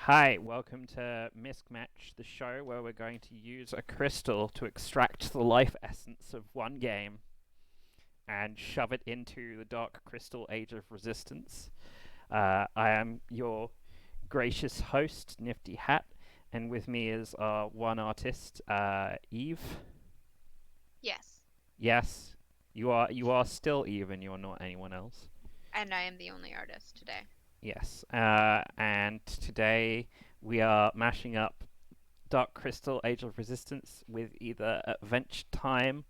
Hi, welcome to Misc Matched, the show where we're going to use a crystal to extract the life essence of one game and shove it into the Dark Crystal Age of Resistance. I am your gracious host, Nifty Hat, and with me is our one artist, Eve. Yes, Yes, you are still Eve, and you're not anyone else. and I am the only artist today. Yes, and today we are mashing up Dark Crystal Age of Resistance with either Adventure Time,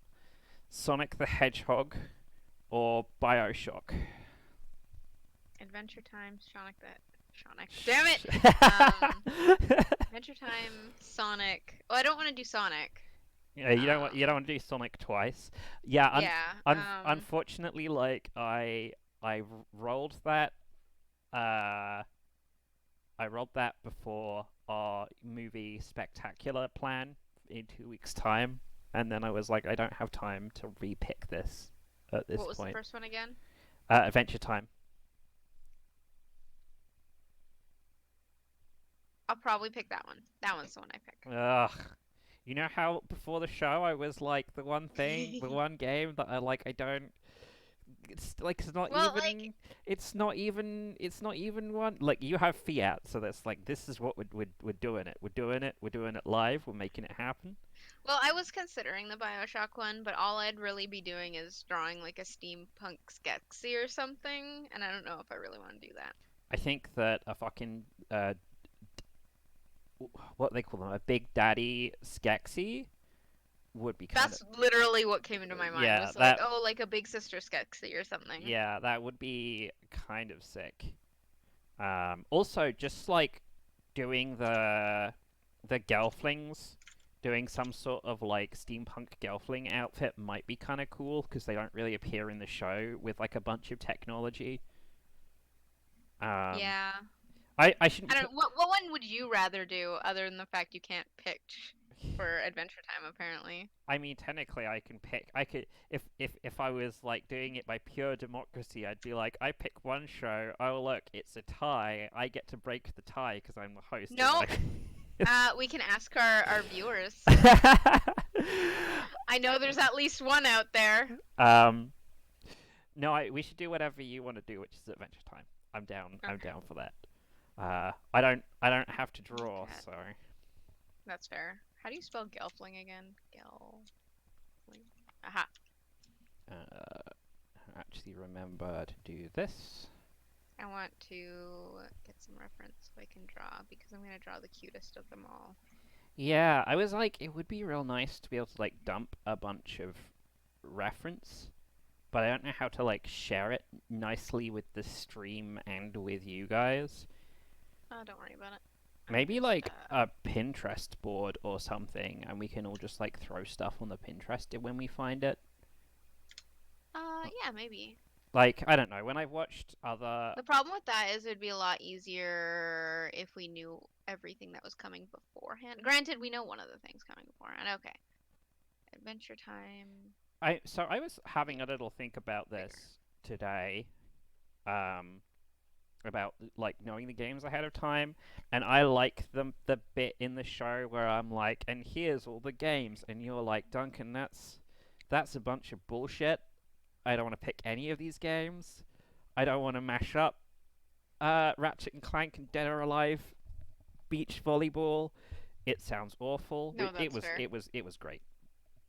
Sonic the Hedgehog, or Bioshock. Adventure Time, Sonic. Damn it! Um, Adventure Time, Sonic. Oh, I don't want to do Sonic. Yeah, you don't want to do Sonic twice. Yeah, Yeah. unfortunately, like I rolled that uh I rolled that before our movie spectacular plan in 2 weeks' time, and then I was like, I don't have time to repick this at this What was the point. first one again? Adventure Time. I'll probably pick that one. That one's the one I pick. Ugh. You know how before the show I was like the one game that I don't. It's like Well, like, it's not even one. Like you have Fiat, so that's like this is what we're doing it. We're doing it live. We're making it happen. well, I was considering the BioShock one, but all I'd really be doing is drawing like a steampunk Skeksis or something, and I don't know if I really want to do that. I think that a fucking what they call them, a Big Daddy Skeksis would be kind of That's literally what came into my mind yeah was like, that oh, like a big sister Skeksis or something. yeah that would be kind of sick. Also, just like doing the Gelflings, doing some sort of like steampunk Gelfling outfit might be kind of cool because they don't really appear in the show with like a bunch of technology. Um, Yeah. I shouldn't I be. don't. What one would you rather do other than the fact you can't pick for Adventure Time? Apparently. I mean, technically, I can pick. I could if I was like doing it by pure democracy, I'd be like, I pick one show. Oh look, it's a tie. I get to break the tie because I'm the host, and Nope. I. We can ask our viewers. I know there's at least one out there. um, no, we should do whatever you want to do, which is Adventure Time. I'm down. I'm Okay. down for that. I don't have to Misc draw, Hat. so. That's fair. How do you spell Gelfling again? Gelfling. Aha. Uh, actually remember to do this. I want to get some reference so I can draw because I'm gonna draw the cutest of them all. Yeah, I was like, it would be real nice to be able to like dump a bunch of reference, but I don't know how to like share it nicely with the stream and with you guys. Oh, don't worry about it. I'm Maybe just like a Pinterest board or something, and we can all just like throw stuff on the Pinterest when we find it. yeah, maybe. Like, I don't know, when I've watched other. The problem with that is it'd be a lot easier if we knew everything that was coming beforehand. Granted, we know one of the things coming beforehand. Okay. Adventure Time. I was having Make a little think about bigger. this today, um, about like knowing the games ahead of time, and I like the bit in the show where I'm like, and here's all the games, and you're like, Duncan, that's a bunch of bullshit. I don't want to pick any of these games. I don't want to mash up Ratchet and Clank and Dead or Alive beach volleyball. It sounds awful. No, that's fair. It was great.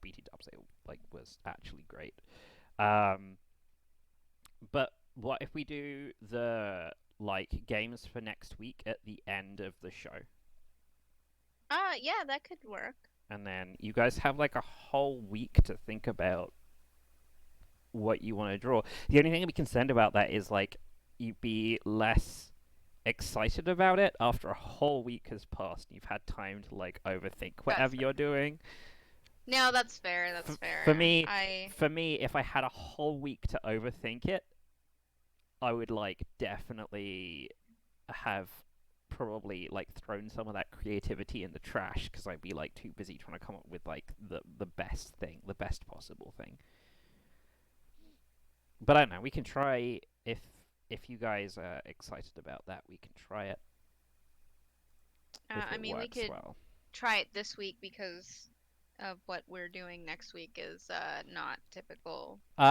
BT Dubs like was actually great. Um, but what if we do the like games for next week at the end of the show, Yeah, that could work. and then you guys have like a whole week to think about what you want to draw. The only thing I'd be concerned about that is like you'd be less excited about it after a whole week has passed and you've had time to like overthink That's whatever fair. you're doing. No, that's fair. That's For fair. me, if I had a whole week to overthink it, I would like definitely have probably like thrown some of that creativity in the trash because I'd be like too busy trying to come up with like the best thing, the best possible thing. But I don't know. We can try if you guys are excited about that. We can try it. if I it mean, we works could well. try it this week because of what we're doing next week is not typical. If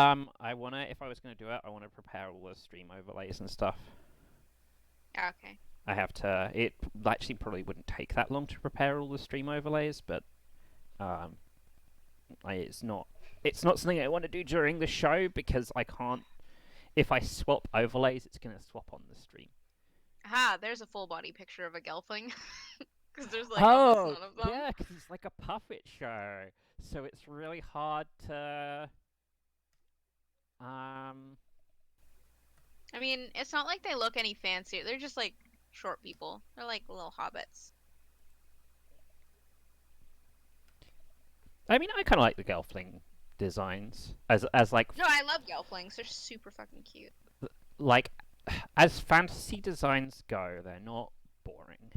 I was gonna do it, I wanna prepare all the stream overlays and stuff. Okay. I have to. It actually probably wouldn't take that long to prepare all the stream overlays, but um, it's not. It's not something I want to do during the show because I can't. If I swap overlays, it's gonna swap on the stream. Aha, there's a full body picture of a gelfling. Because there's like almost Oh, none of them. yeah, because it's like a puppet show, so it's really hard to. Um, I mean, it's not like they look any fancier. They're just like short people. They're like little hobbits. I mean, I kind of like the Gelfling designs as No, I love gelflings. They're super fucking cute. like as fantasy designs go, they're not boring.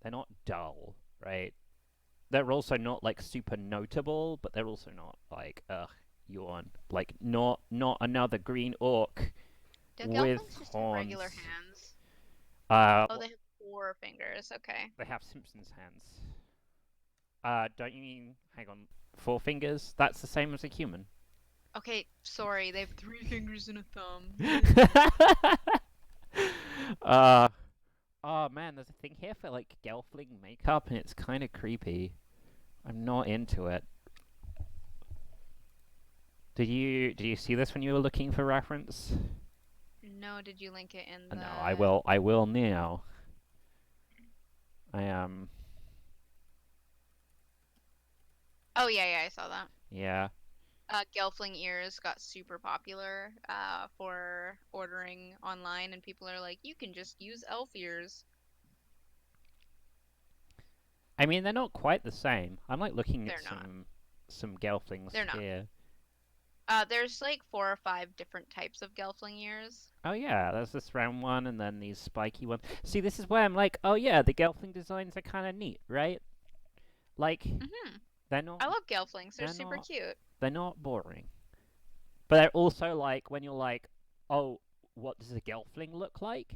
They're not dull, right? They're also not like super notable, but they're also not like yawn. Like not another green orc Do with gelflings just have regular horns. hands? Uh, Oh, they have 4 fingers. Okay. they have Simpsons hands. Don't you mean? Hang on, 4 fingers? That's the same as a human. Okay, sorry. They have 3 fingers and a thumb. uh, oh man, there's a thing here for like Gelfling makeup, and it's kind of creepy. I'm not into it. Did you see this when you were looking for reference? No, did you link it in the... No, I will now. I am. Oh, yeah, I saw that. Yeah. Gelfling ears got super popular for ordering online, and people are like, you can just use elf ears. I mean, they're not quite the same. I'm like looking at They're not. some Gelflings They're not. here. There's like 4 or 5 different types of gelfling ears. Oh yeah, there's this round one and then these spiky ones. See, this is where I'm like, oh yeah, the Gelfling designs are kind of neat, right? Like Mm-hmm. they're not I love gelflings. They're they're super not cute. they're not boring. But they're also like when you're like, oh, what does a Gelfling look like?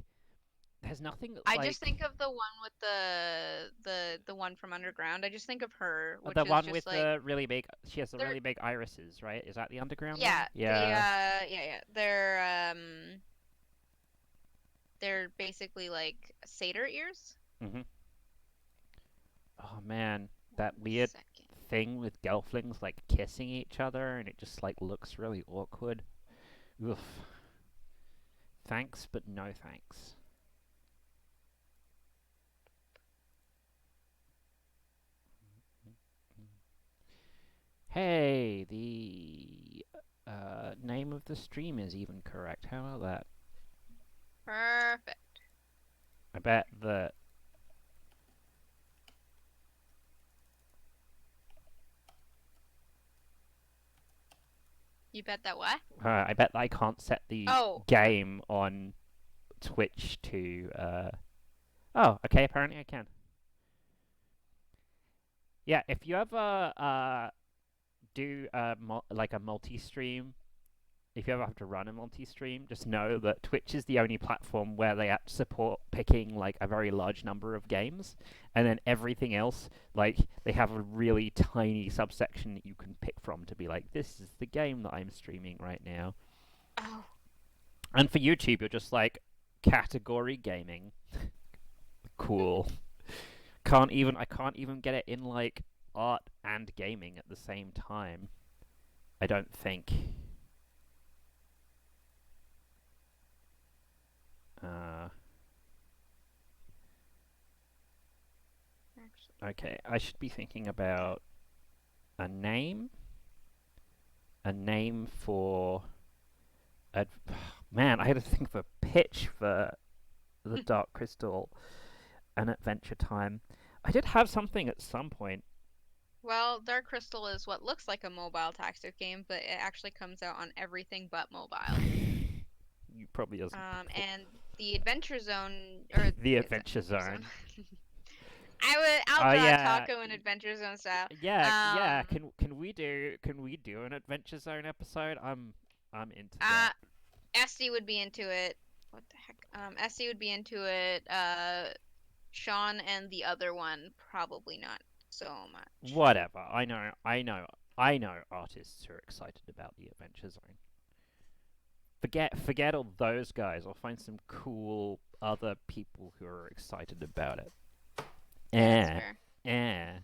There's nothing I like just think of the one with the one from Underground. I just think of her, which the is one just with like the really big. She has the they're really big irises, right? Is that the underground one? yeah, Yeah. yeah. They're basically like satyr ears. Mhm. Oh man, that 1 weird second. thing with Gelflings like kissing each other, and it just like looks really awkward. Oof. Thanks, but no thanks. Hey, the name of the stream is even correct. How about that? Perfect. I bet that. You bet that what? I bet I can't set the Oh, game on Twitch to. Oh, okay. Apparently I can. Yeah, if you ever do like a multi-stream, if you ever have to run a multi-stream, just know that Twitch is the only platform where they support picking like a very large number of games, and then everything else, like they have a really tiny subsection that you can pick from to be like, this is the game that I'm streaming right now. oh. And for YouTube, you're just like category gaming. Cool. I can't even get it in like art and gaming at the same time. I don't think. Uh, Actually, okay, I should be thinking about a name. A name for. A, man, I had to think of a pitch for the Dark Crystal and Adventure Time. I did have something at some point. well, Dark Crystal is what looks like a mobile tactic game, but it actually comes out on everything but mobile. You probably doesn't. And the Adventure Zone or The it's Adventure Zone. I'll Oh draw yeah, Taco in Adventure Zone style. yeah. Can we do an Adventure Zone episode? I'm into that. Esty would be into it. What the heck? Esty would be into it. Sean and the other one probably not so much. Whatever. I know artists who are excited about the Adventure Zone. Forget all those guys. I'll find some cool other people who are excited about it. That's Eh, fair. eh.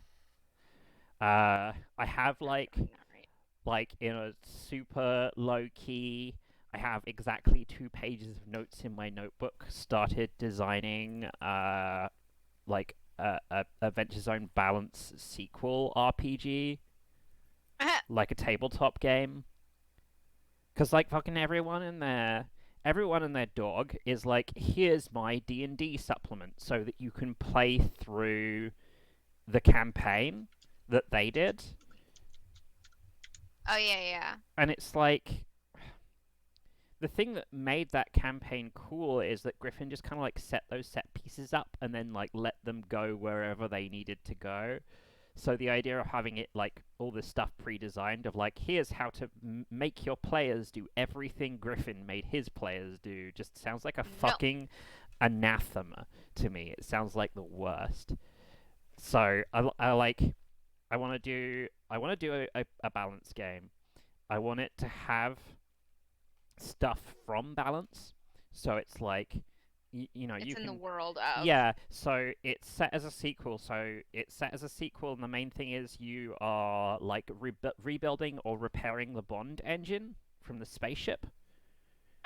I have That's probably not right. like in a super low key. I have exactly 2 pages of notes in my notebook. Started designing like a Adventure Zone Balance sequel RPG, like a tabletop game. Cause like fucking everyone and their dog is like, here's my D&D supplement so that you can play through the campaign that they did. Oh yeah, yeah. And it's like, the thing that made that campaign cool is that Griffin just kind of like set those set pieces up and then like let them go wherever they needed to go. So the idea of having it like all this stuff pre-designed of like, here's how to make your players do everything Griffin made his players do just sounds like a No. fucking anathema to me. It sounds like the worst. So I like I want to do a balance game. I want it to have stuff from balance. So it's like, It's you in the can, world of. yeah. So it's set as a sequel. So it's set as a sequel, and the main thing is you are like rebuilding or repairing the Bond engine from the spaceship.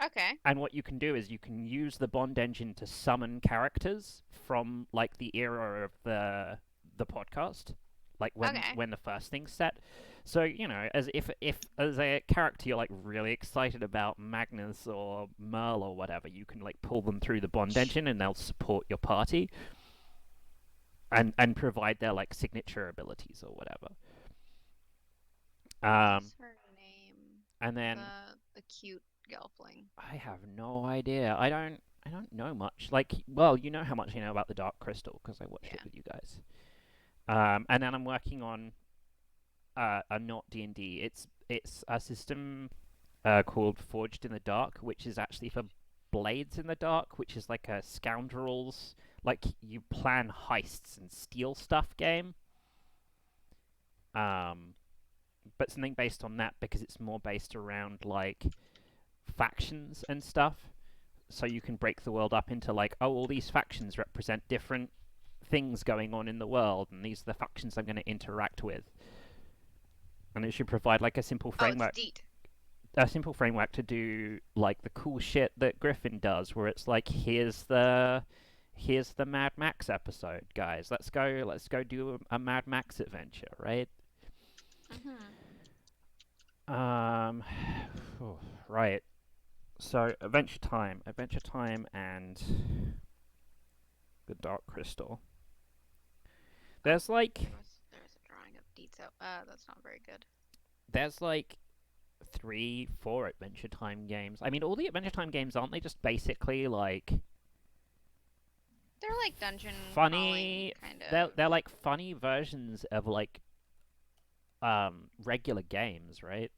Okay. And what you can do is you can use the Bond engine to summon characters from like the era of the podcast, like Okay. when the first thing's set. So as if as a character you're like really excited about Magnus or Merle or whatever, you can like pull them through the Bond engine and they'll support your party and provide their like signature abilities or whatever. What Um, is her name? and then The cute gelfling. I have no idea. I don't know much. Like, well, you know how much I know about the Dark Crystal because I watched it Yeah. with you guys. And then I'm working on a not D&D. It's a system called Forged in the Dark, which is actually for Blades in the Dark, which is like a scoundrels, like you plan heists and steal stuff game. Um, but something based on that because it's more based around like factions and stuff. So you can break the world up into like, oh, all these factions represent different things going on in the world, and these are the factions I'm going to interact with. And it should provide like Oh, it's Deet. a simple framework to do like the cool shit that Griffin does, where it's like, here's the Mad Max episode, guys. Let's go do a Mad Max adventure, right? Mhm. Um, right. So Adventure Time, and the Dark Crystal. Oh, There's like there was a drawing of Deet. So, that's not very good. there's like 3, 4 Adventure Time games. I mean, all the Adventure Time games aren't they just basically like They're like dungeon crawling funny? kind They're of. like funny versions of like regular games, right?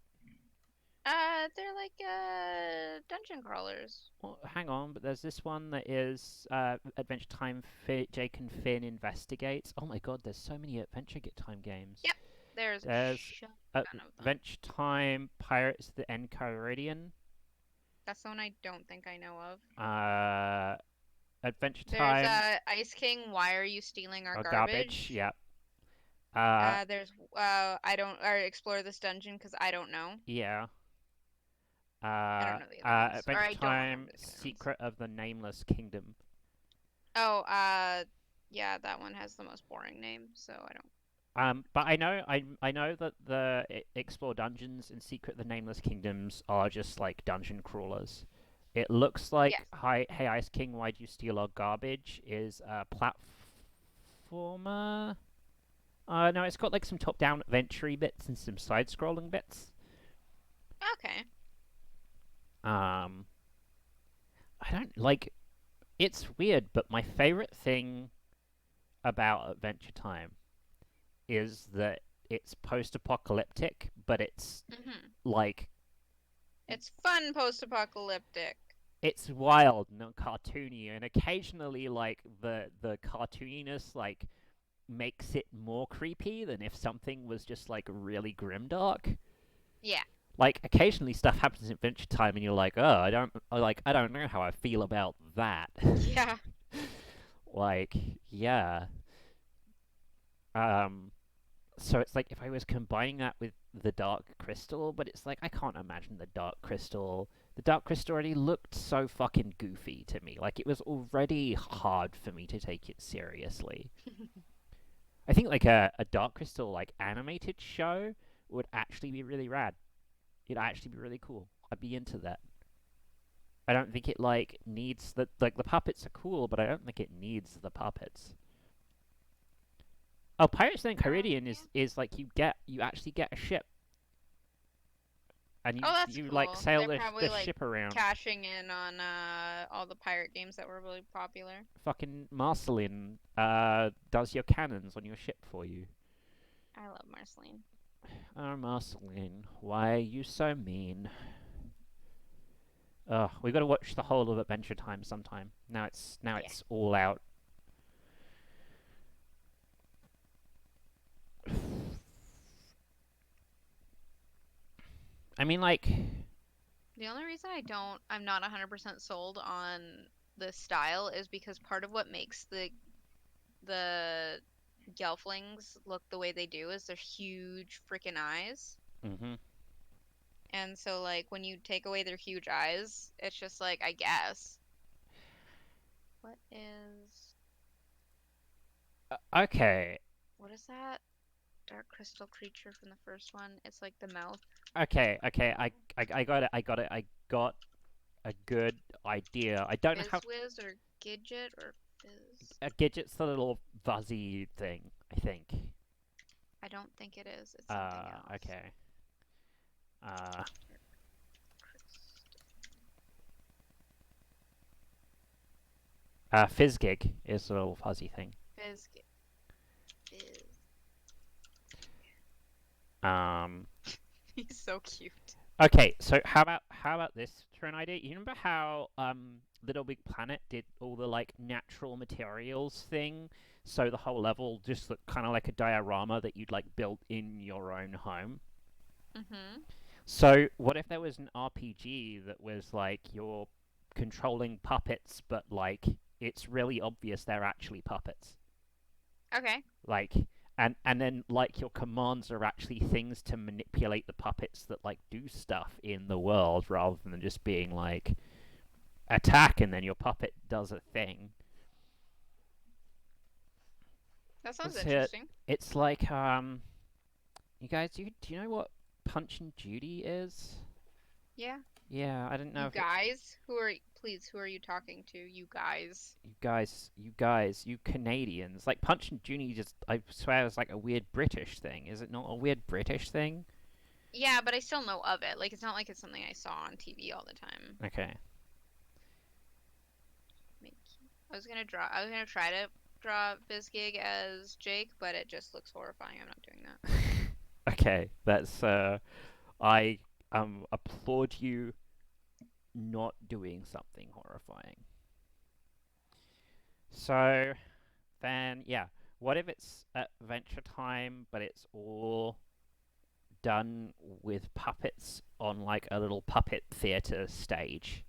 They're like dungeon crawlers. Well, hang on, but there's this one that is Adventure Time. Jake and Finn investigate. Oh my god, there's so many Adventure Time games. Yep. There's a There's shit ton of them. Adventure Time Pirates of the Enchiridion. That's the one I don't think I know of. Uh, Adventure There's Time Ice King. Why are you stealing our or Garbage. garbage? Yeah. Uh, There's I don't or explore this dungeon because I don't know. yeah. I don't know the other ones, or Adventure I don't Time remember the other ones. Secret of the Nameless Kingdom. Oh, yeah, that one has the most boring name, so I don't. But I know that the Explore Dungeons and Secret of the Nameless Kingdoms are just like dungeon crawlers. It looks like Yes. Hi, Hey Ice King, Why'd You Steal Our Garbage is a platformer. No, it's got like some top-down adventure bits and some side-scrolling bits. Okay. Um, I don't like. It's weird, but my favorite thing about Adventure Time is that it's post-apocalyptic, but it's Mhm. like It's fun post-apocalyptic. it's wild, not cartoony, and occasionally like the cartooniness like makes it more creepy than if something was just like really grimdark. Yeah. Like occasionally stuff happens in Adventure Time, and you're like, oh, I don't know how I feel about that. Yeah. Like, yeah. Um, so it's like if I was combining that with the Dark Crystal, but it's like I can't imagine the Dark Crystal. The Dark Crystal already looked so fucking goofy to me. Like it was already hard for me to take it seriously. I think like a Dark Crystal like animated show would actually be really rad. It'd actually be really cool. I'd be into that. I don't think it like needs the like the puppets are cool, but I don't think it needs the puppets. Oh, Pirates of the Caribbean Yeah. is like you actually get a ship and Oh, that's you like cool. sail They're probably the like ship around. cashing in on all the pirate games that were really popular. Fucking Marceline does your cannons on your ship for you. I love Marceline. Oh, Marceline, why are you so mean? Ugh, we got to watch the whole of Adventure Time sometime. Now Yeah. it's all out. I mean, like, The only reason I'm not 100% sold on the style is because part of what makes the Gelflings look the way they do is their huge freaking eyes. hmm And so like when you take away their huge eyes, it's just like I guess. What is okay, what is that? Dark crystal creature from the first one. It's like the mouth. okay. I got it. I got it. I got a good idea. I don't know how. Fizzwiz or Gidget or Fizz. A Gidget's the little fuzzy thing. I think. I don't think it is. It's something else. Okay. Uh, Fizzgig is the little fuzzy thing. Fizz. Fizz. Um. He's so cute. Okay, so how about this for an idea? You remember how Little Big Planet did all the like natural materials thing, so the whole level just looked kind of like a diorama that you'd like built in your own home. Mhm. So what if there was an RPG that was like you're controlling puppets, but like it's really obvious they're actually puppets, Okay. like. And then like your commands are actually things to manipulate the puppets that like do stuff in the world rather than just being like attack and then your puppet does a thing. That sounds That's it. interesting. It's like you guys do you know what Punch and Judy is? Yeah. Yeah, I didn't know You if it, guys, who are you talking to? You guys. you Canadians, like Punch and Judy just I swear is like a weird British thing. Is it not a weird British thing? Yeah, but I still know of it. Like it's not like it's something I saw on TV all the time. Okay. I was gonna try to draw Bizgig as Jake, but it just looks horrifying. I'm not doing that. Okay, that's I applaud you not doing something horrifying. So then, yeah, what if it's Adventure Time, but it's all done with puppets on like a little puppet theater stage?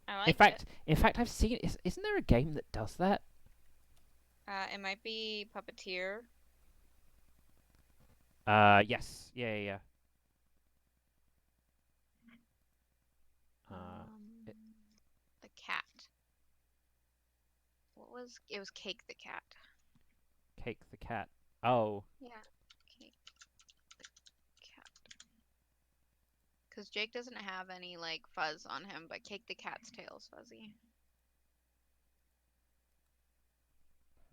I like it. In fact, I've seen. Isn't there a game that does that? It might be Puppeteer. Yes, yeah. It, Um, the cat. It was Cake the cat. Cake the cat. Oh, Yeah, Cake the cat. Because Jake doesn't have any like fuzz on him, but Cake the cat's tail is fuzzy.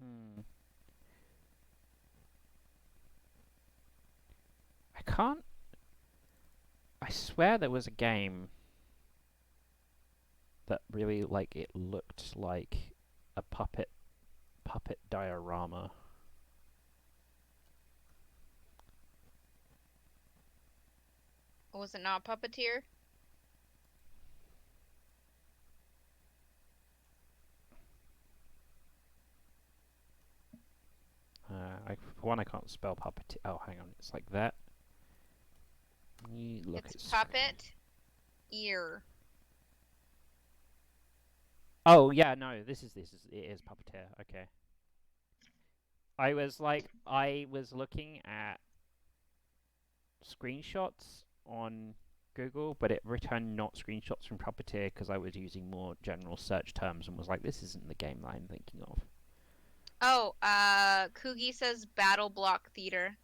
hmm. I can't. I swear there was a game that really like it looked like a puppet diorama. Was it not Puppeteer? one I can't spell puppeteer. Oh, hang on, it's like that. You look It's at screen. puppet ear. Oh yeah, no, it is puppeteer. Okay. I was looking at screenshots on Google, but it returned not screenshots from Puppeteer because I was using more general search terms and was like, this isn't the game that I'm thinking of. Oh, Coogie says Battle Block Theater.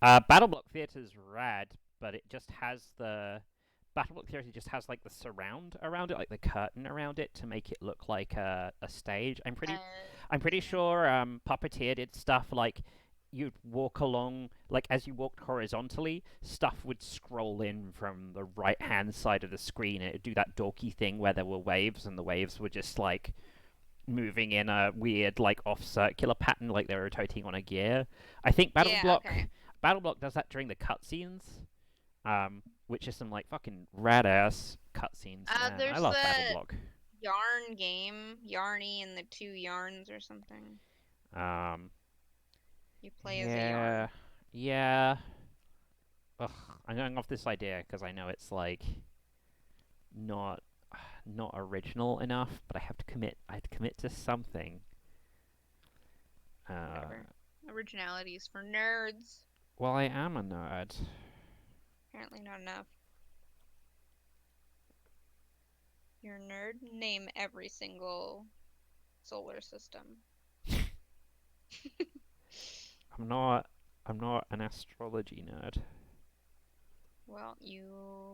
Battle Block Theater's rad, but it just has the Battle Block Theater just has like the surround around it, like the curtain around it, to make it look like a stage. I'm pretty Okay. sure Puppeteer did stuff like you'd walk along, like as you walked horizontally, stuff would scroll in from the right hand side of the screen, and it'd do that dorky thing where there were waves, and the waves were just like moving in a weird, like off circular pattern, like they were rotating on a gear. I think Yeah, okay. Battle Block does that during the cutscenes, which is some like fucking rad ass cutscenes. Man, I There's love Battle the Block. yarn game, Yarny and the two yarns or something. Um, You play as a yeah, yarn. yeah. Ugh, I'm going off this idea because I know it's like not not original enough, but I have to commit. I have to commit to something. Uh, Whatever. Originality is for nerds. well, I am a nerd. Apparently not enough. You're a nerd? Name every single solar system. I'm not. I'm not an astrology nerd. Well, you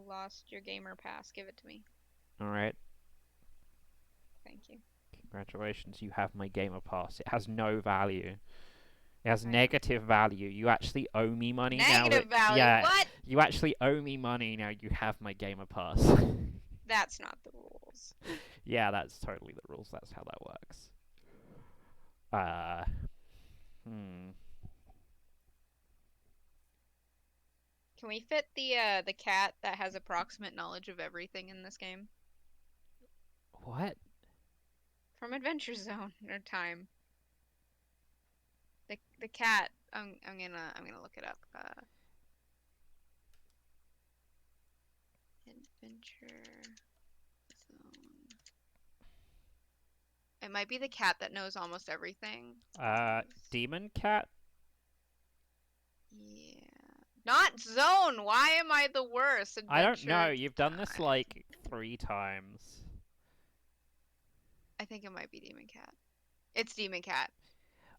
lost your gamer pass. Give it to me. All right. Thank you. Congratulations, you have my gamer pass. It has no value. It has I know. negative value. You actually owe me money now that Negative value. yeah, What? you actually owe me money now. You have my gamer pass. That's not the rules. Yeah, that's totally the rules. That's how that works. Uh, hmm. Can we fit the cat that has approximate knowledge of everything in this game? What? From Adventure Zone or Time. The cat. I'm gonna look it up. Adventure Zone. It might be the cat that knows almost everything. Demon cat? Yeah. Not Zone! Why am I the worst? I don't know. Adventure You've done this Time. like 3 times. I think it might be Demon Cat. It's Demon Cat.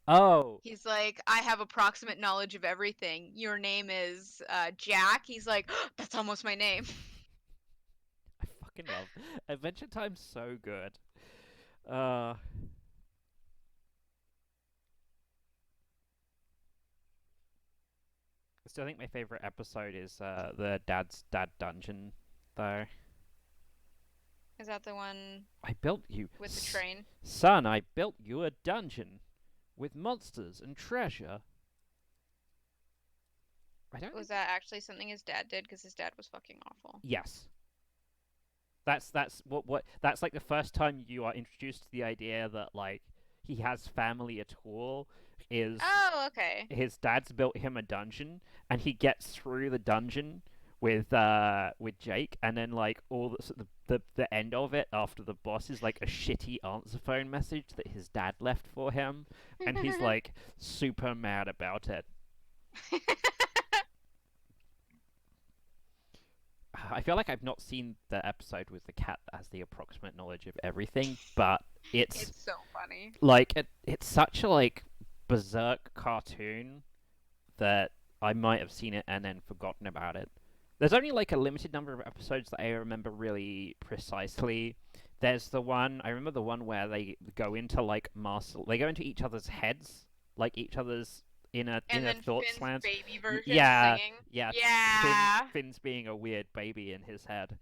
Oh, He's like, I have approximate knowledge of everything. Your name is Jack. He's like, that's almost my name. I fucking love Adventure Time's so good. Uh, Still think my favorite episode is the dad's dad dungeon, though. Is that the one I built you, with the train? son. I built you a dungeon with monsters and treasure. I don't Was think. that actually something his dad did? Because his dad was fucking awful. Yes, that's what that's like the first time you are introduced to the idea that like he has family at all is Oh, okay. his dad's built him a dungeon and he gets through the dungeon with Jake, and then like all the end of it after the boss is like a shitty answer phone message that his dad left for him, and he's like super mad about it. I feel like I've not seen the episode with the cat that has the approximate knowledge of everything, but it's It's so funny. like it's such a like berserk cartoon that I might have seen it and then forgotten about it. There's only like a limited number of episodes that I remember really precisely. There's the one I remember the one where they go into like they go into each other's heads, like each other's And inner then thoughts Finn's lands. baby version Yeah, singing. yeah. Yeah. Finn's being a weird baby in his head.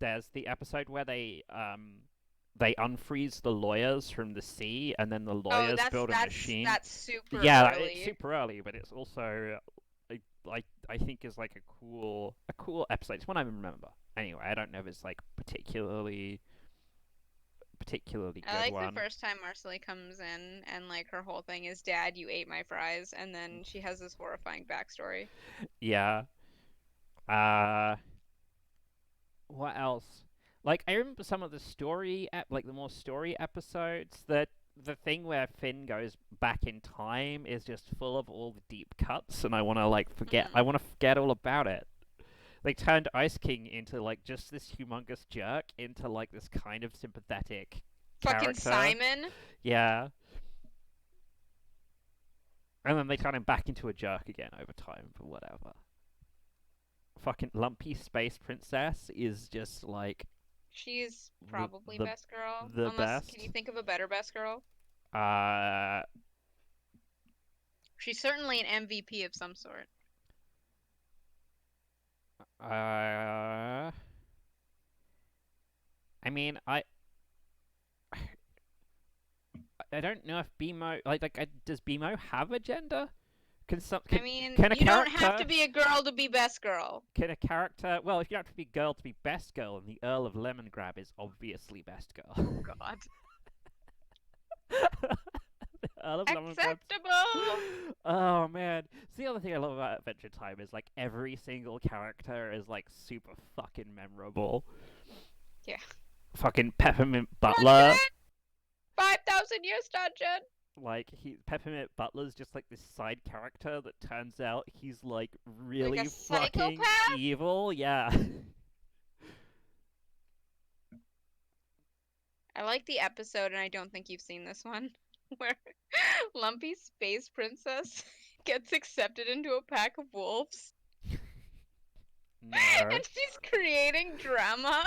There's the episode where they unfreeze the lawyers from the sea, and then the Oh, lawyers that's build a that's machine. that's super Yeah, it's early. super early, but it's also I think is like a cool episode. It's one I remember. Anyway, I don't know if it's like particularly I good like the one. first time Marcelly comes in and like her whole thing is, "Dad, you ate my fries," and then she has this horrifying backstory. Yeah. Uh, what else? Like I remember some of the like the more story episodes. That the thing where Finn goes back in time is just full of all the deep cuts, and I want to like forget. I Mm. want to forget all about it. They turned Ice King into like just this humongous jerk into like this kind of sympathetic Fucking character. Simon. Yeah. And then they turn him back into a jerk again over time for whatever. Fucking lumpy space princess is just like She's the probably the best girl. the Unless, can you best. think of a better best girl? Uh, She's certainly an MVP of some sort. uh. I mean, I don't know if BMO does BMO have a gender? Can some I mean, can a you don't have to character be a girl to be best girl. can a character well if you have to be girl to be best girl, and the Earl of Lemongrab is obviously best girl. Oh God. Earl of Lemongrab's. Acceptable. Oh man, it's the other thing I love about Adventure Time is like every single character is like super fucking memorable. Yeah. Fucking Peppermint Butler. Dungeon! 5,000 years dungeon! Like Peppermint Butler's just like this side character that turns out he's like Like a really fucking psychopath? evil. Yeah. I like the episode, and I don't think you've seen this one, where Lumpy Space Princess gets accepted into a pack of wolves, No. and she's creating drama.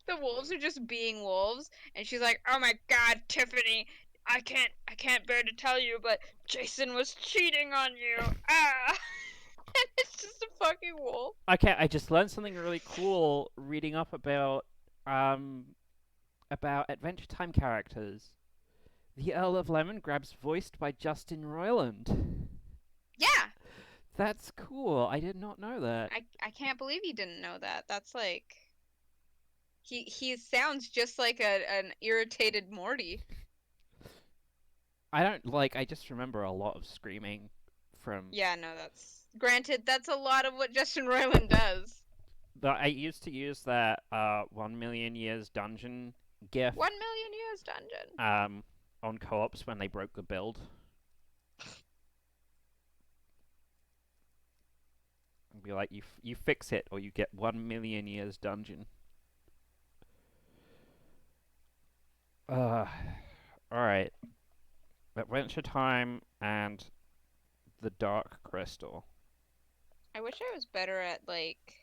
The wolves are just being wolves, and she's like, "Oh my God, Tiffany, I can't bear to tell you, but Jason was cheating on you." Ah, and it's just a fucking wolf. Okay, I just learned something really cool reading up about Adventure Time characters. The Earl of Lemongrab's voiced by Justin Roiland. Yeah, That's cool. I did not know that. I can't believe you didn't know that. That's like he sounds just like an irritated Morty. I don't like. I just remember a lot of screaming from. Yeah, no, that's granted. That's a lot of what Justin Roiland does. I used to use that 1 million years dungeon gif 1 million years dungeon. on co-ops when they broke the build. And be like, you fix it or you get 1 million years dungeon. All right. Adventure Time and the Dark Crystal. I wish I was better at like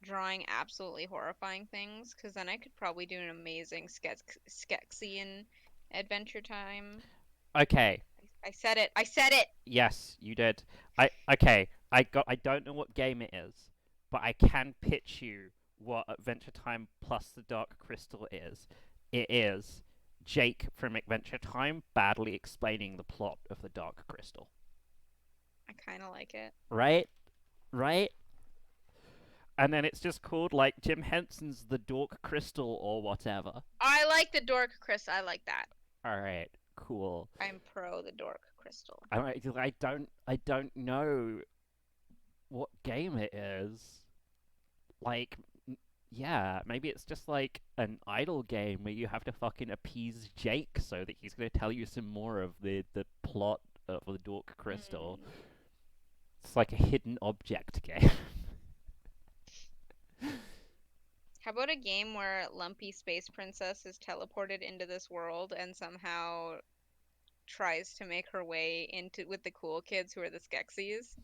drawing absolutely horrifying things, because then I could probably do an amazing Skeksis Adventure Time. Okay. I said it. I said it. Yes, you did. Okay. I don't know what game it is, but I can pitch you what Adventure Time plus the Dark Crystal is. It is Jake from Adventure Time badly explaining the plot of the Dark Crystal. I kind of like it. Right? Right? And then it's just called like Jim Henson's The Dork Crystal or whatever. I like the Dork Crystal. I like that. Alright, cool. I'm pro the Dork Crystal. I don't know what game it is. Like, yeah, maybe it's just like an idle game where you have to fucking appease Jake so that he's gonna tell you some more of the plot of the Dork Crystal. Mm. It's like a hidden object game. How about a game where Lumpy Space Princess is teleported into this world and somehow tries to make her way into with the cool kids who are the Skeksis?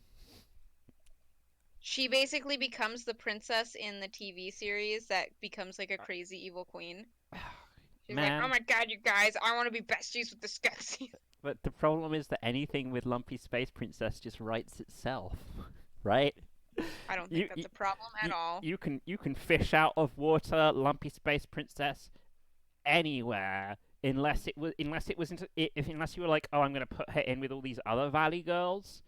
She basically becomes the princess in the TV series that becomes like a crazy evil queen. She's like, "Oh Man, my God, you guys, I want to be besties with the Skeksis." but the problem is that anything with Lumpy Space Princess just writes itself, right? I don't You think that's a problem at all. you can fish out of water Lumpy Space Princess anywhere unless you were like, oh, I'm gonna put her in with all these other Valley girls,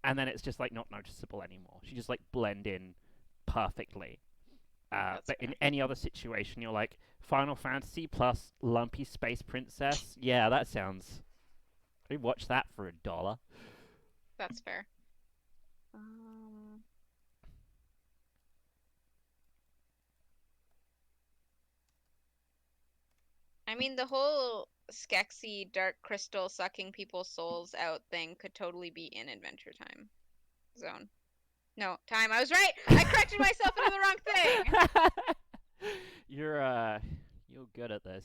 and then it's just like not noticeable anymore. She just like blend in perfectly. That's But in fair. any other situation, you're like Final Fantasy plus Lumpy Space Princess. Yeah, that sounds. I'd watch that for $1. That's fair. Um, I mean, the whole Skeksis dark crystal sucking people's souls out thing could totally be in Adventure Time zone. No, time. I was right. I corrected myself into the wrong thing. You're good at this.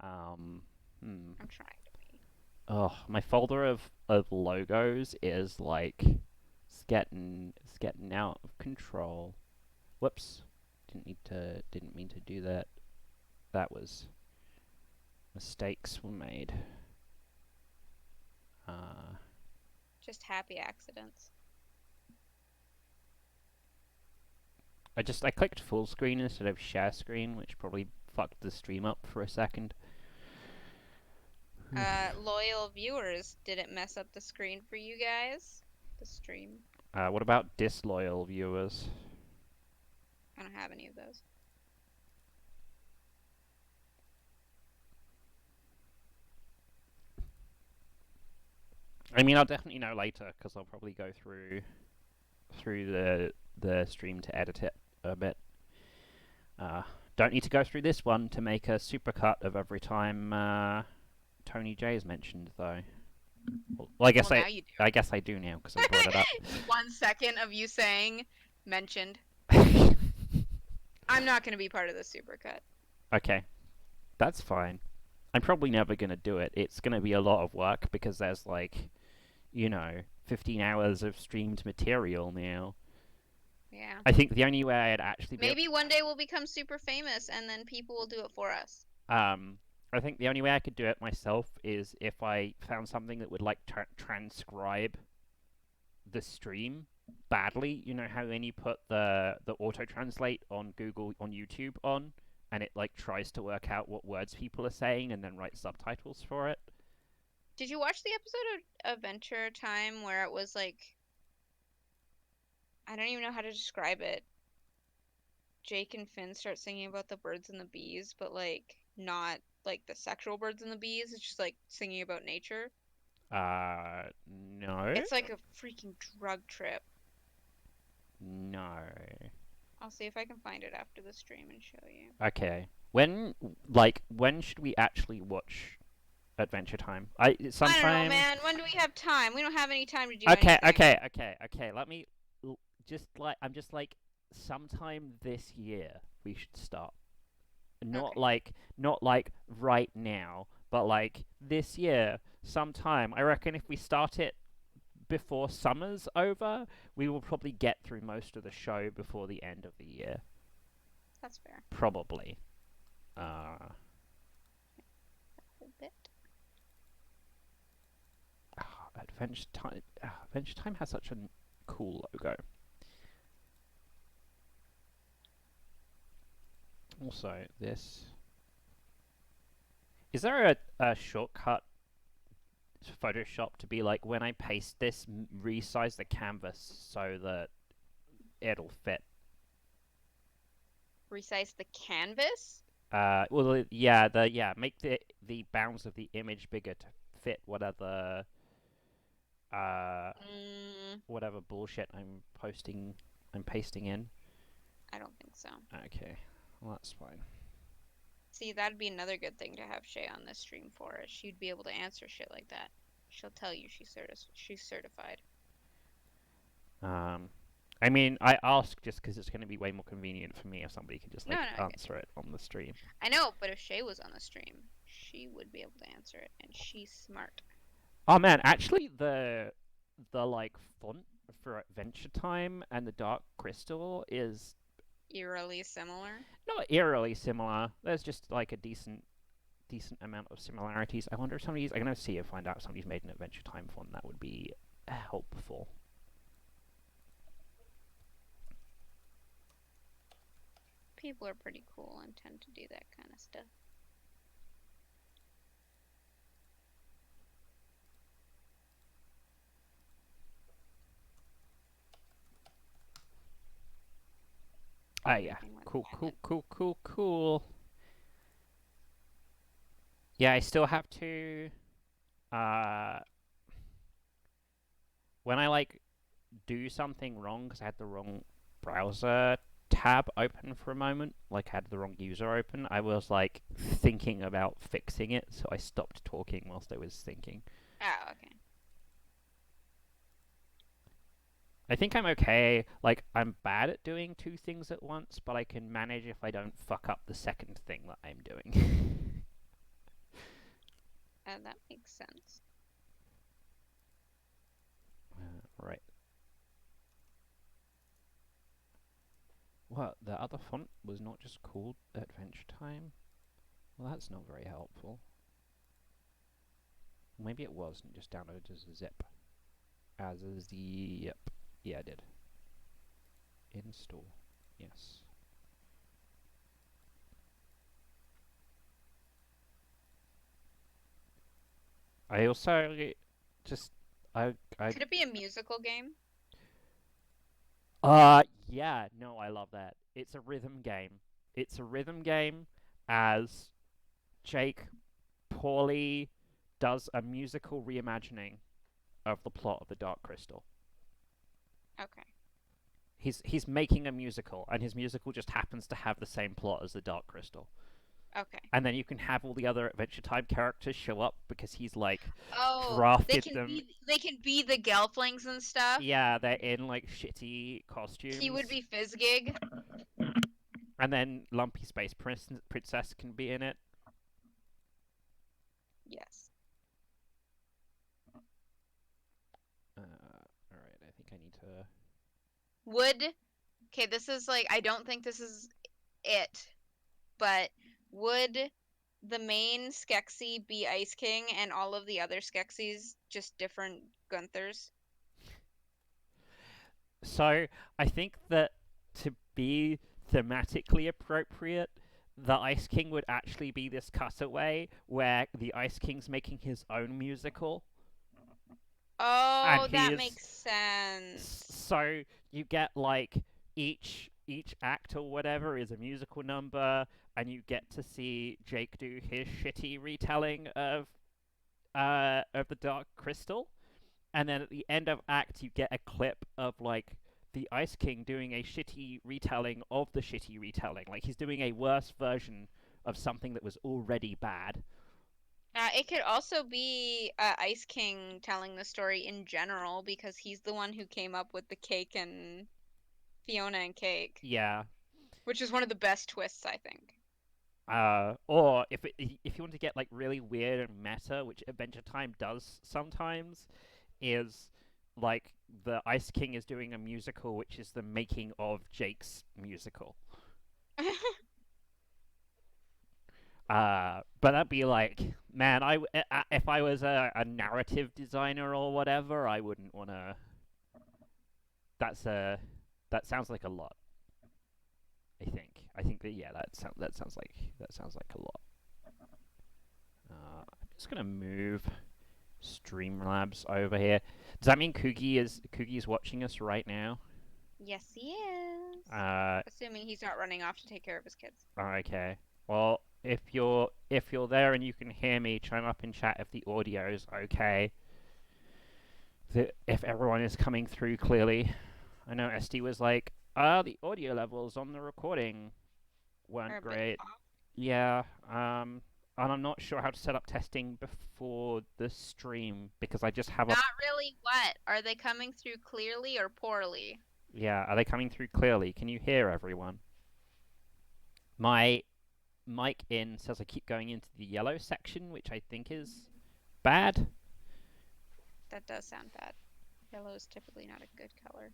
Um, hmm. I'm trying to be. Oh, my folder of logos is like it's getting out of control. Whoops. Didn't mean to do that. That was mistakes were made. Uh Just happy accidents. I clicked full screen instead of share screen, which probably fucked the stream up for a second. Loyal viewers, did it mess up the screen for you guys? The stream? What about disloyal viewers? I don't have any of those. I mean, I'll definitely know later because I'll probably go through the stream to edit it a bit. Don't need to go through this one to make a supercut of every time Tony J is mentioned, though. Well, I guess Well, now you I guess I do now because I brought it up. 1 second of you saying mentioned. I'm not going to be part of the supercut. Okay, that's fine. I'm probably never gonna do it. It's gonna be a lot of work because there's like, 15 hours of streamed material now. Yeah. I think the only way I'd actually be Maybe one day we'll become super famous and then people will do it for us. I think the only way I could do it myself is if I found something that would like transcribe the stream badly. You know how when you put the auto translate on Google on YouTube on, and it like tries to work out what words people are saying and then write subtitles for it. Did you watch the episode of Adventure Time where it was like, I don't even know how to describe it. Jake and Finn start singing about the birds and the bees, but like not like the sexual birds and the bees. It's just like singing about nature. No, It's like a freaking drug trip. no. I'll see if I can find it after the stream and show you. Okay. When should we actually watch Adventure Time? I don't know, Sometime. man. When do we have time? We don't have any time to do Okay, anything. okay. Let me I'm just like sometime this year we should start. Okay. Not like right now, but like this year sometime. I reckon if we start it before summer's over, we will probably get through most of the show before the end of the year. That's fair. Probably. Whole bit. Adventure Time has such a cool logo. Also, this. Is there a shortcut to Photoshop to be like when I paste this, resize the canvas so that it'll fit? Resize the canvas? Well, make the bounds of the image bigger to fit uh, Mm, whatever bullshit I'm pasting in. I don't think so. Okay, well that's fine. See, that'd be another good thing to have Shay on this stream for. Is she'd be able to answer shit like that. She'll tell you she's certified. I mean, I ask just because it's going to be way more convenient for me if somebody can just No, like no, answer it on the stream. I know, but if Shay was on the stream, she would be able to answer it, and she's smart. Oh man, actually, the like font for Adventure Time and the Dark Crystal is Eerily similar. not eerily similar. There's just like a decent amount of similarities. I wonder if somebody's. I'm gonna see if find out if somebody's made an Adventure Time font. That would be helpful. People are pretty cool and tend to do that kind of stuff. Oh do yeah. anything more Cool, than cool, landed. cool, cool, cool. Yeah, I still have to uh when I like do something wrong because I had the wrong browser tab open for a moment, like I had the wrong user open, I was like thinking about fixing it, so I stopped talking whilst I was thinking. Oh, okay. I think I'm okay. Like, I'm bad at doing two things at once, but I can manage if I don't fuck up the second thing that I'm doing. That makes sense. Right. What? The other font was not just called Adventure Time? Well, that's not very helpful. Maybe it was and just downloaded as a zip. As a zip. Yeah, I did. Install. Yes. I also just I Could it be a musical game? yeah, no, I love that. It's a rhythm game. It's a rhythm game as Jake poorly does a musical reimagining of the plot of the Dark Crystal. Okay. He's making a musical, and his musical just happens to have the same plot as the Dark Crystal. Okay. And then you can have all the other Adventure Time characters show up because he's like Oh, drafted them. they can be the Gelflings and stuff. Yeah, they're in like shitty He would costumes, be Fizzgig. and then Lumpy Space Princess can be in it. Yes. All right, I think I need to. Would Okay, this is like I don't think this is it, but would the main Skeksis be Ice King and all of the other Skeksis just different Gunthers? So I think that to be thematically appropriate, the Ice King would actually be this cutaway where the Ice King's making his own musical, and Oh, he that is makes sense. so you get like each act or whatever is a musical number, and you get to see Jake do his shitty retelling of the Dark Crystal, and then at the end of act you get a clip of like the Ice King doing a shitty retelling of the shitty retelling. Like he's doing a worse version of something that was already bad. It could also be Ice King telling the story in general because he's the one who came up with the cake and Fiona and Cake, Yeah. which is one of the best twists, I think. Or if you want to get like really weird and meta, which Adventure Time does sometimes, is like the Ice King is doing a musical, which is the making of Jake's musical. But that'd be like, man, if I was a narrative designer or whatever, I wouldn't want to. That's a that sounds like a lot. I think that yeah, that sounds like a lot. I'm just gonna move Streamlabs over here. Does that mean Coogie's watching us right now? Yes, he is. Uh, Assuming he's not running off to take care of his kids. okay. Well, if you're there and you can hear me, chime up in chat if the audio is okay. If everyone is coming through clearly. I know SD was like, the audio levels on the recording Or weren't a bit great. off. Yeah, and I'm not sure how to set up testing before the stream because I just have a. Not really what? Are they coming through clearly or poorly? Yeah, are they coming through clearly? Can you hear everyone? My mic in says I keep going into the yellow section, which I think is bad. That does sound bad. Yellow is typically not a good color.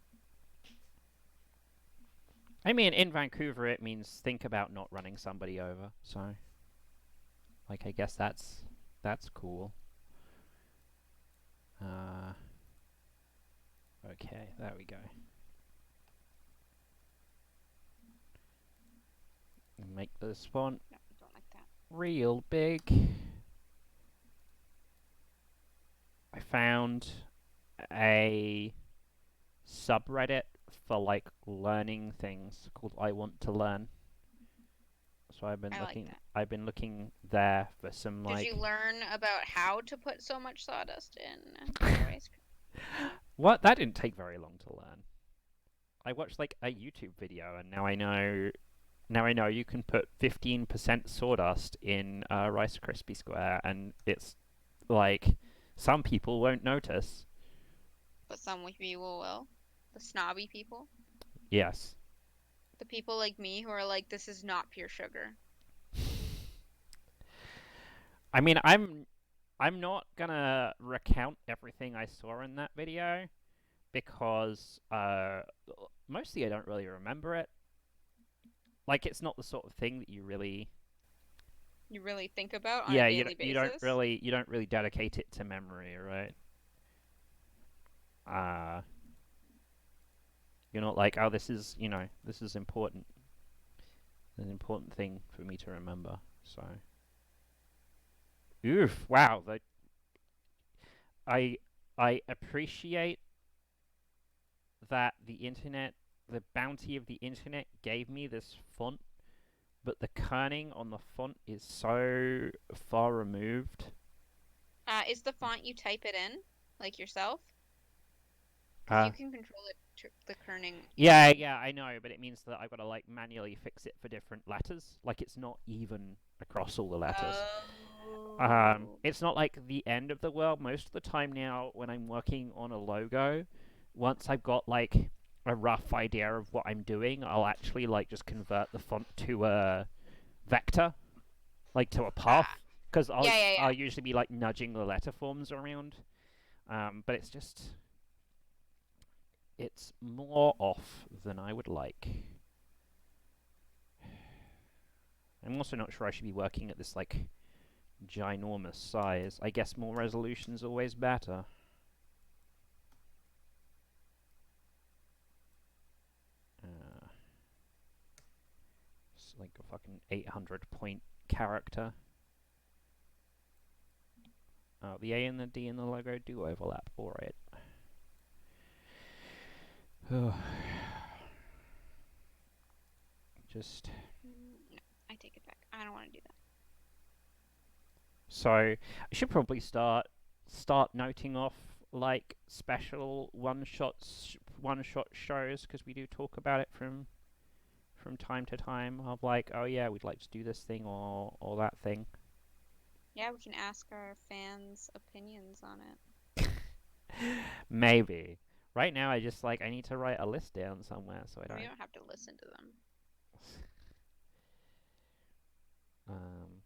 I mean, in Vancouver, it means think about not running somebody over. So, like, I guess that's cool. Uh, okay, there we go. Make this font No, I don't like that. real big. I found a subreddit for like learning things called I Want to Learn. So I like that. I've been looking there for some Did you like learn about how to put so much sawdust in your ice cream? what that didn't take very long to learn. I watched like a YouTube video and now I know you can put 15% sawdust in a Rice Krispie square and it's like some people won't notice. But some people will. The snobby people. Yes. The people like me who are like, this is not pure sugar. I mean, I'm not gonna recount everything I saw in that video because mostly I don't really remember it. Like it's not the sort of thing that you really You really think about on a yeah daily basis. you don't really dedicate it to memory, right? Uh you're not like, oh, this is, this is important. An important thing for me to remember. So, oof, wow. I I appreciate that the bounty of the internet gave me this font, but the kerning on the font is so far removed. Is the font you type it in, like yourself? Because Uh, you can control the kerning yeah, yourself. yeah, I know, but it means that I've got to like manually fix it for different letters. Like it's not even across all the letters. Oh. It's not like the end of the world. Most of the time now, when I'm working on a logo, once I've got like a rough idea of what I'm doing, I'll actually like just convert the font to a vector, like to a path, Ah. because Yeah, yeah, I'll yeah. usually be like nudging the letter forms around. But it's more off than I would like. I'm also not sure I should be working at this like ginormous size. I guess more resolution's always better. Uh, it's like a fucking 800 point character. The A and the D in the logo do overlap. Alright. Just. No, I take it back. I don't want to do that. So, I should probably start noting off like special one shot shows because we do talk about it from time to time of like, oh yeah, we'd like to do this thing or that thing. Yeah, we can ask our fans' opinions on it. Maybe. Right now, I need to write a list down somewhere so I We don't. don't have to listen to them. Um,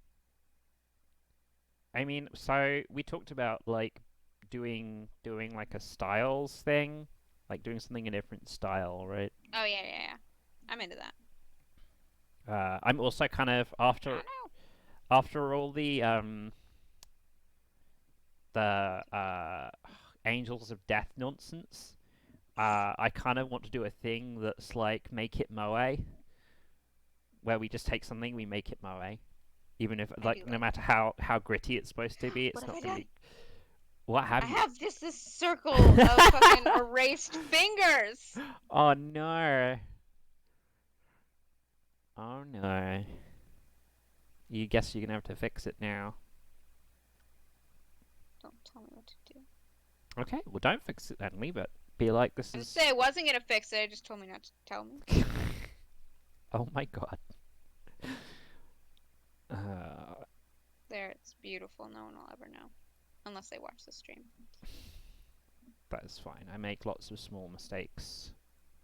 I mean, so we talked about like doing like a styles thing, like doing something in a different style, right? Oh yeah, yeah, yeah. I'm into that. I'm also kind of I don't know. after all the Angels of Death nonsense. I kind of want to do a thing that's like make it moe, where we just take something, we make it moe, even if I do like no like matter how gritty it's supposed to that. be, What it's have not I gonna done? be. What I have you? have this circle of fucking erased fingers. Oh no! Oh no! You guess you're gonna have to fix it now. Don't tell me what to do. Okay, well don't fix it then. Leave it. Be like this I didn't is. say I wasn't gonna fix it. I just told me not to tell me. Oh my god. Uh, There, it's beautiful. No one will ever know, unless they watch the stream. that is fine. I make lots of small mistakes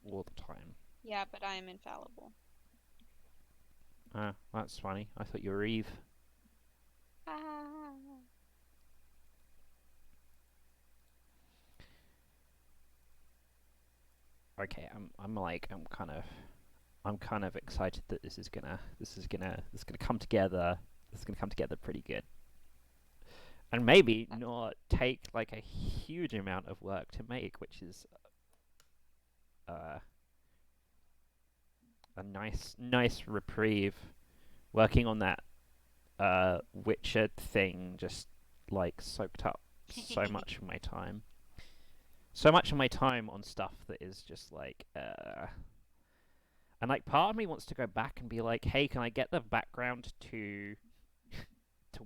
all the time. Yeah, but I am infallible. That's funny. I thought you were Eve. Ah. Okay, I'm kind of excited that this is gonna come together. This is gonna come together pretty good, and maybe not take like a huge amount of work to make, which is uh, a nice reprieve. Working on that Witcher thing just like soaked up so much of my time. so much of my time on stuff that is just like, and like part of me wants to go back and be like, hey, can I get the background to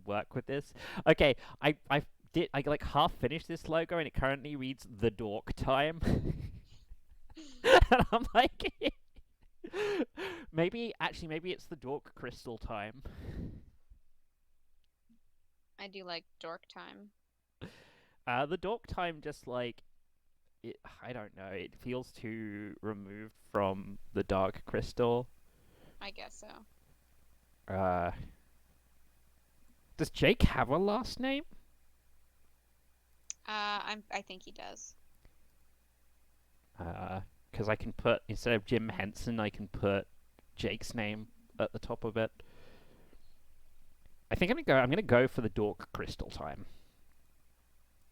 work with this? Okay, I like half finished this logo and it currently reads the dork time. And I'm like, maybe it's the dork crystal time. I do like dork time. The dork time just like I don't know. It feels too removed from the dark crystal. I guess so. Uh, does Jake have a last name? I think he does. Because I can put instead of Jim Henson, I can put Jake's name at the top of it. I think I'm gonna go for the dork crystal time.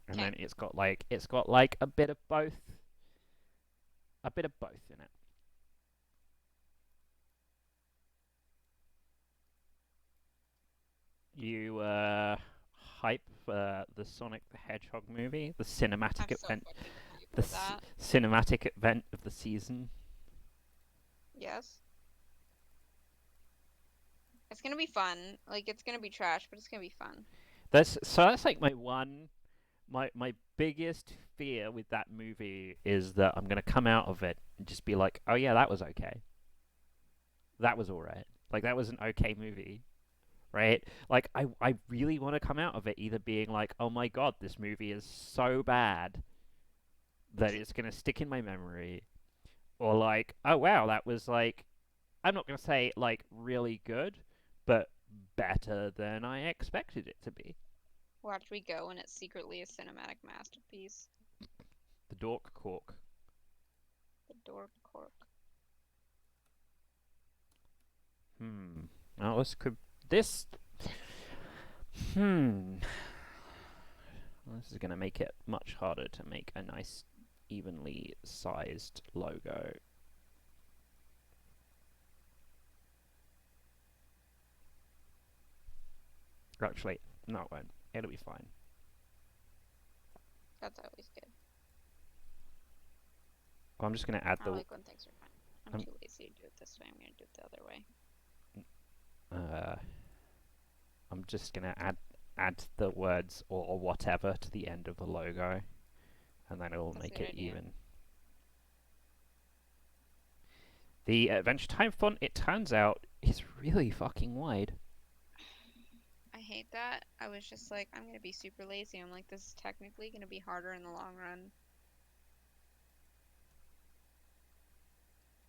And Okay. then it's got like a bit of both in it. You hype the Sonic the Hedgehog movie, the I'm cinematic so event, fucking hyped the for that. cinematic event of the season. Yes. It's gonna be fun. Like, it's gonna be trash, but it's gonna be fun. That's like my biggest fear with that movie is that I'm gonna come out of it and just be like, oh yeah, that was okay. That was alright. Like that was an okay movie, right? Like I really want to come out of it either being like, oh my god, this movie is so bad that it's gonna stick in my memory, or like, oh wow, that was like, I'm not gonna say like really good, but better than I expected it to be. Watch we go, and it's secretly a cinematic masterpiece. The Dork Cork. The dork cork. Hmm. Oh, this. Hmm. This is gonna make it much harder to make a nice, evenly sized logo. Actually, no, it won't. It'll be fine. That's always good. I'm just gonna add I the. like when things are fun. I'm I'm too lazy to do it this way. I'm gonna do it the other way. uh. I'm just gonna add the words or whatever to the end of the logo, and then it'll That's a make good it idea. even. The Adventure Time font, it turns out, is really fucking wide. I hate that. I was just like, I'm gonna be super lazy. I'm like, this is technically gonna be harder in the long run.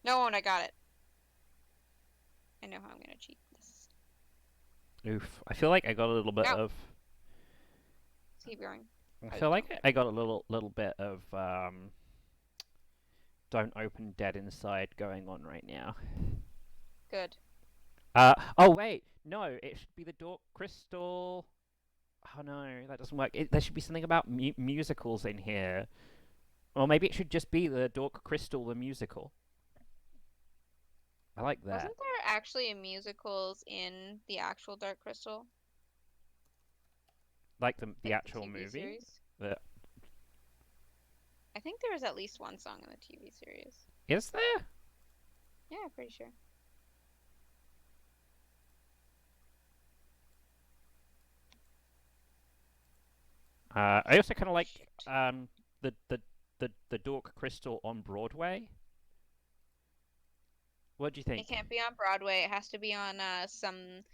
No, and I got it. I know how I'm gonna cheat this. Oof. I feel like I got a little bit No, of. keep going. I I feel just like don't care. I got a little bit of "Don't Open Dead Inside" going on right now. Good. Oh wait, no, it should be the Dork Crystal. Oh no, that doesn't work. There should be something about musicals in here. Or maybe it should just be the Dork Crystal the musical. I like that. Wasn't there actually a musicals in the actual Dark Crystal? Like the Like the actual TV movie. series? The, I think there was at least one song in the TV series. is there? Yeah, I'm pretty sure. I also kind of like Shoot. the Dork Crystal on Broadway. What do you It think? can't be on Broadway. It has to be on some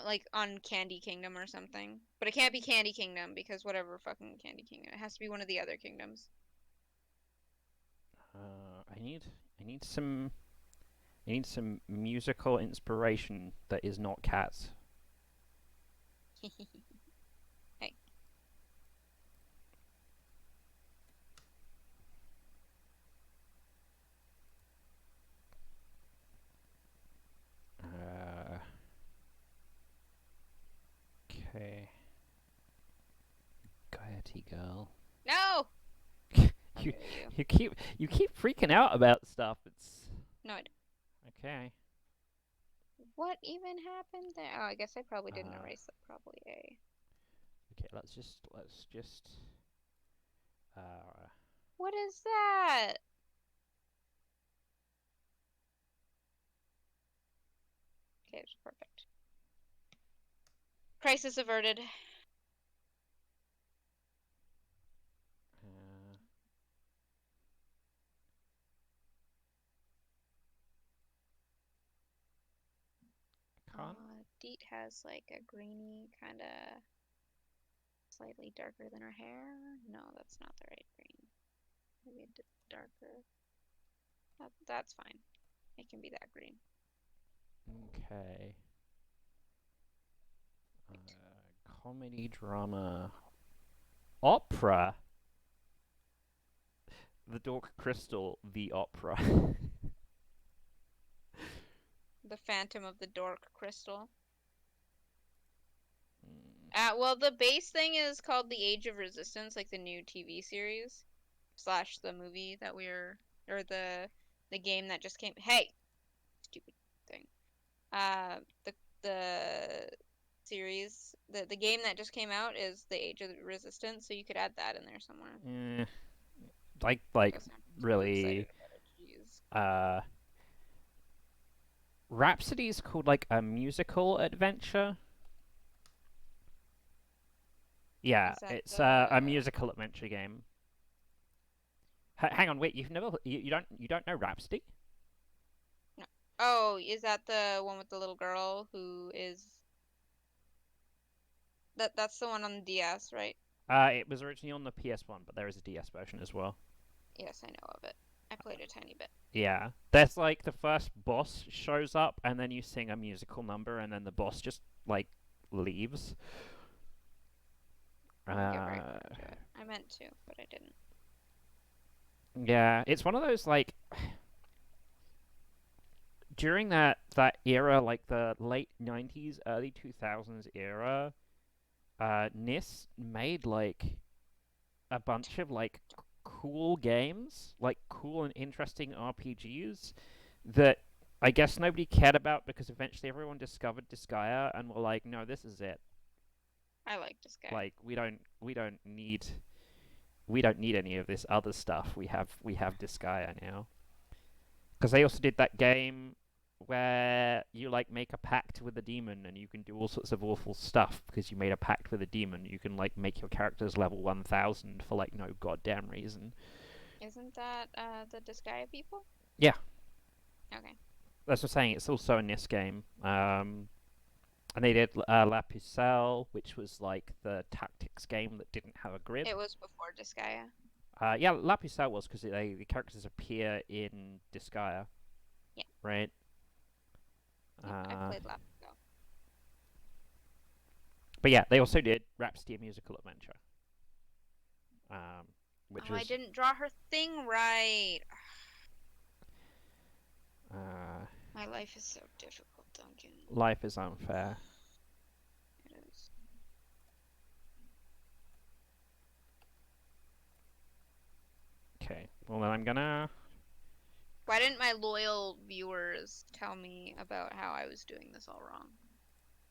like on Candy Kingdom or something. But it can't be Candy Kingdom because whatever fucking Candy Kingdom. It has to be one of the other kingdoms. I need I need some I need some musical inspiration that is not cats. Hey, Uh, okay, Gaiety girl. no! How you dare you? you keep freaking out about stuff. It's No, I don't. okay. What even happened there? Oh, I guess I probably didn't Uh, erase that. Probably A. okay. Let's just uh What is that? Okay, it's perfect. Crisis averted. Uh, can't. Deet has like a greeny kind of slightly darker than her hair. No, that's not the right green. Maybe a darker. That's fine. It can be that green. Okay. Right. Comedy, drama, opera. The Dark Crystal, the opera. The Phantom of the Dork Crystal. Mm, Well, the base thing is called The Age of Resistance, like the new TV series slash the movie that or the game that just came. Hey, stupid thing. The series, the game that just came out is The Age of Resistance, so you could add that in there somewhere. eh, like Doesn't have to be too excited really. about it. Jeez. Uh, Rhapsody's called like a musical adventure. Yeah, Is that it's a the musical adventure game. Hang on, wait, you don't know Rhapsody? no? Oh, is that the one with the little girl who is that's the one on the DS, right? It was originally on the PS1, but there is a DS version as well. Yes, I know of it. I played a tiny bit. Yeah, there's like the first boss shows up, and then you sing a musical number, and then the boss just like leaves. I didn't get very far Uh, into it. I meant to, but I didn't. yeah, it's one of those like during that era, like the late '90s, early 2000s era. NIS made like a bunch of like cool games, like cool and interesting RPGs that I guess nobody cared about because eventually everyone discovered Disgaea and were like, no, this is it. I like this guy. Like we don't need any of this other stuff. We have Disgaea now. Because they also did that game where you like make a pact with a demon and you can do all sorts of awful stuff because you made a pact with a demon. You can like make your characters level 1000 for like no goddamn reason. Isn't that the Disgaea people? Yeah, Okay. that's what I'm saying. It's also in this game. And they did La Pucelle, which was like the tactics game that didn't have a grid. It was before Disgaea. Yeah, La Pucelle was because the characters appear in Disgaea, Yeah. right? Yep. I Uh, played Lapico. but yeah, they also did Rhapsody: A Musical Adventure, which Oh, I was didn't draw her thing right. uh, My life is so difficult, Duncan. Life is Unfair. It is. Okay, well then I'm gonna. Why didn't my loyal viewers tell me about how I was doing this all wrong?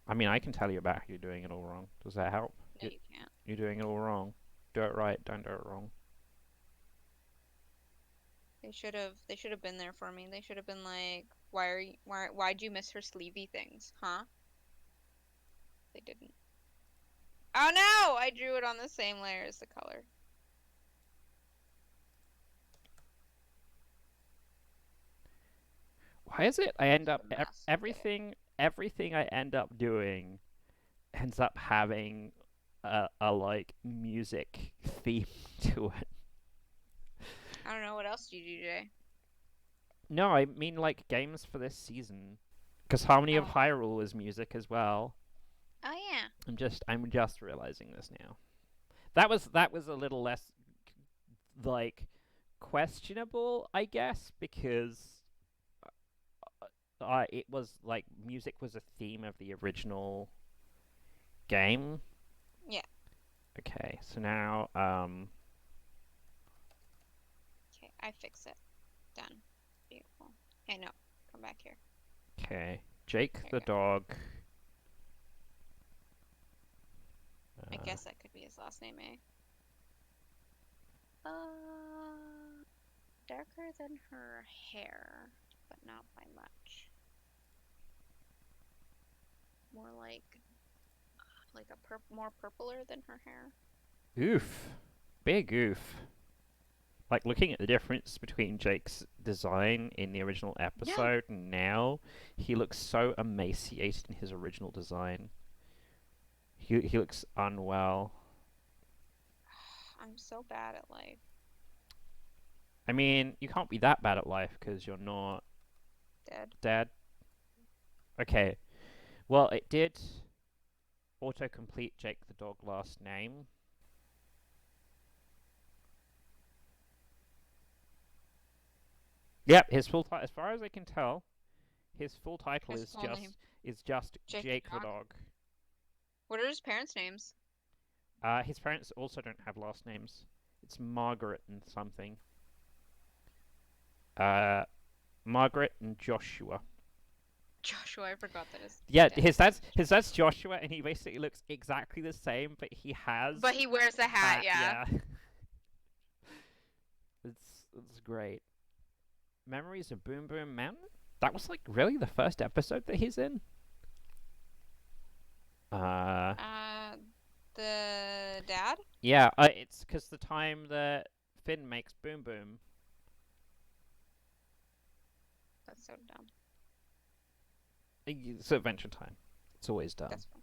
I mean, I can tell you about how you're doing it all wrong. Does that help? No, you can't. You're doing it all wrong. Do it right. Don't do it wrong. They should have been there for me. They should have been like, why'd you miss her sleevey things, huh? They didn't. Oh no! I drew it on the same layer as the color. Why is it I end It's up a mess. Okay. everything I end up doing ends up having a like music theme to it. I don't know what else did you do today. No, I mean like games for this season, because Harmony of Oh. Hyrule is music as well. Oh yeah. I'm just realizing this now. That was a little less like questionable, I guess, because it was like music was a theme of the original game. Yeah. Okay, so now Okay, I fix it. Done. Beautiful. Okay, no. Come back here. okay, Jake There the you go. dog. I Uh, guess that could be his last name, eh? Darker than her hair, but not by much. More like a more purpler than her hair. Oof. Big oof. Like, looking at the difference between Jake's design in the original Yeah, episode and now, he looks so emaciated in his original design. He looks unwell. I'm so bad at life. I mean, you can't be that bad at life because you're not Dead. dead. Okay. Well, it did autocomplete Jake the dog last name. Yep, his full title, as far as I can tell, his full title His is full name. just Jake the Jake the dog. dog. What are his parents' names? His parents also don't have last names. It's Margaret and something. Uh, Margaret and Joshua. Joshua, I forgot that his Yeah, dad's name is his dad's Joshua. Joshua, and he basically looks exactly the same, but he has But he wears a a hat, hat. yeah. Yeah, it's great. Memories of Boom Boom Mountain. That was like really the first episode that he's in. Uh, Uh, the dad? yeah, it's because the time that Finn makes Boom Boom. That's so dumb. It's Adventure Time. It's always dumb. That's fine.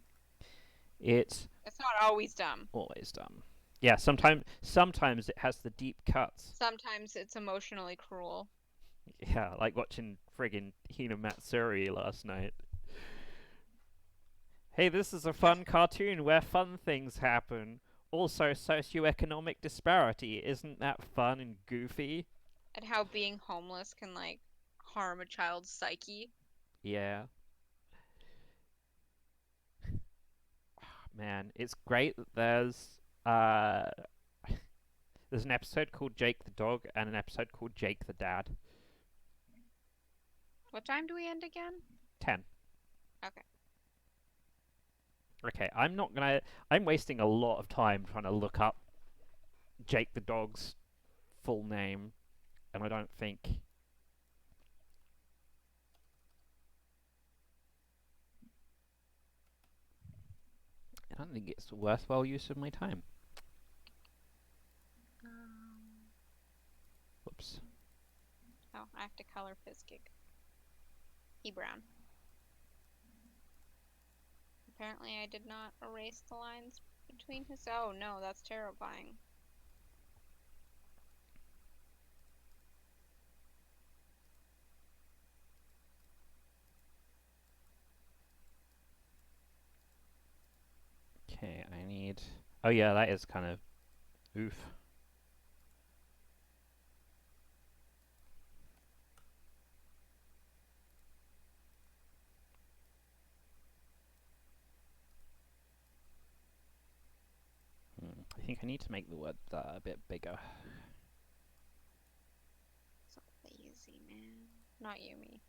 It's It's not always dumb. always dumb. Yeah, sometimes it has the deep cuts. Sometimes it's emotionally cruel. Yeah, like watching friggin' Hina Matsuri last night. Hey, this is a fun cartoon where fun things happen. Also, socioeconomic disparity. Isn't that fun and goofy? And how being homeless can like harm a child's psyche. Yeah. Man, it's great that there's an episode called Jake the Dog and an episode called Jake the Dad. What time do we end again? 10. Okay. Okay, I'm wasting a lot of time trying to look up Jake the Dog's full name, and I don't think it's a worthwhile use of my time. Um, Whoops. oh, I have to color Fiskig. He brown. Apparently I did not erase the lines between his... Oh no, that's terrifying. Okay, I need. Oh yeah, that is kind of oof. I think I need to make the word a bit bigger. So lazy, man. Not you, me.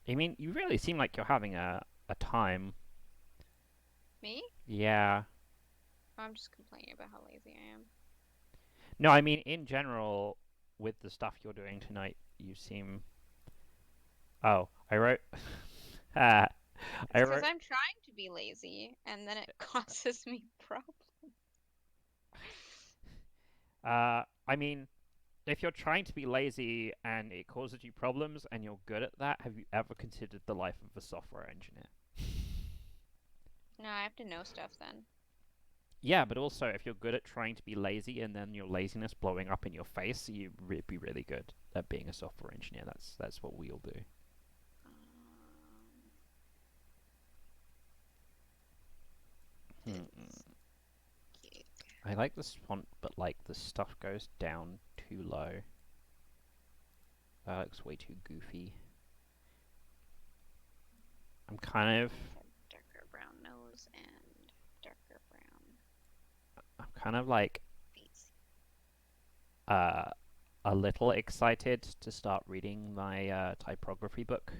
I mean, you really seem like you're having a time. Me? Yeah. I'm just complaining about how lazy I am. No, I mean in general, with the stuff you're doing tonight, you seem. Oh, I wrote. ah, It's I because wrote. I'm trying to be lazy, and then it causes me problems. I mean, if you're trying to be lazy and it causes you problems and you're good at that, have you ever considered the life of a software engineer? No, I have to know stuff then. Yeah, but also if you're good at trying to be lazy and then your laziness blowing up in your face, you'd be really good at being a software engineer. That's what we all do. Um, Hmm. Fiskig. I like this font, but like the stuff goes down too low. That looks way too goofy. I'm kind of Darker brown nose and darker brown I'm kind of like face. uh a little excited to start reading my typography book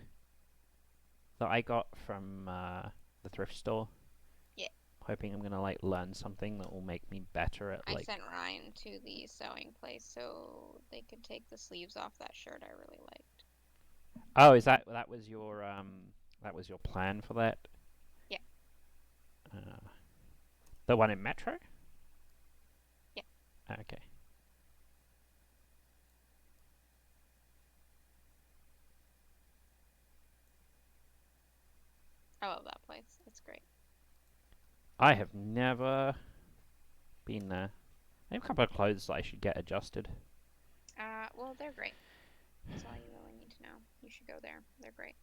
that I got from the thrift store. Yeah. hoping I'm gonna like learn something that will make me better at I like. sent Ryan to the sewing place so they could take the sleeves off that shirt I really liked. Oh, is that was your plan for that? Yeah, Uh, the one in Metro? yeah. Okay. I love that place. It's great. I have never been there. I have a couple of clothes that I should get adjusted. Well, they're great. That's all you really need to know. You should go there. They're great.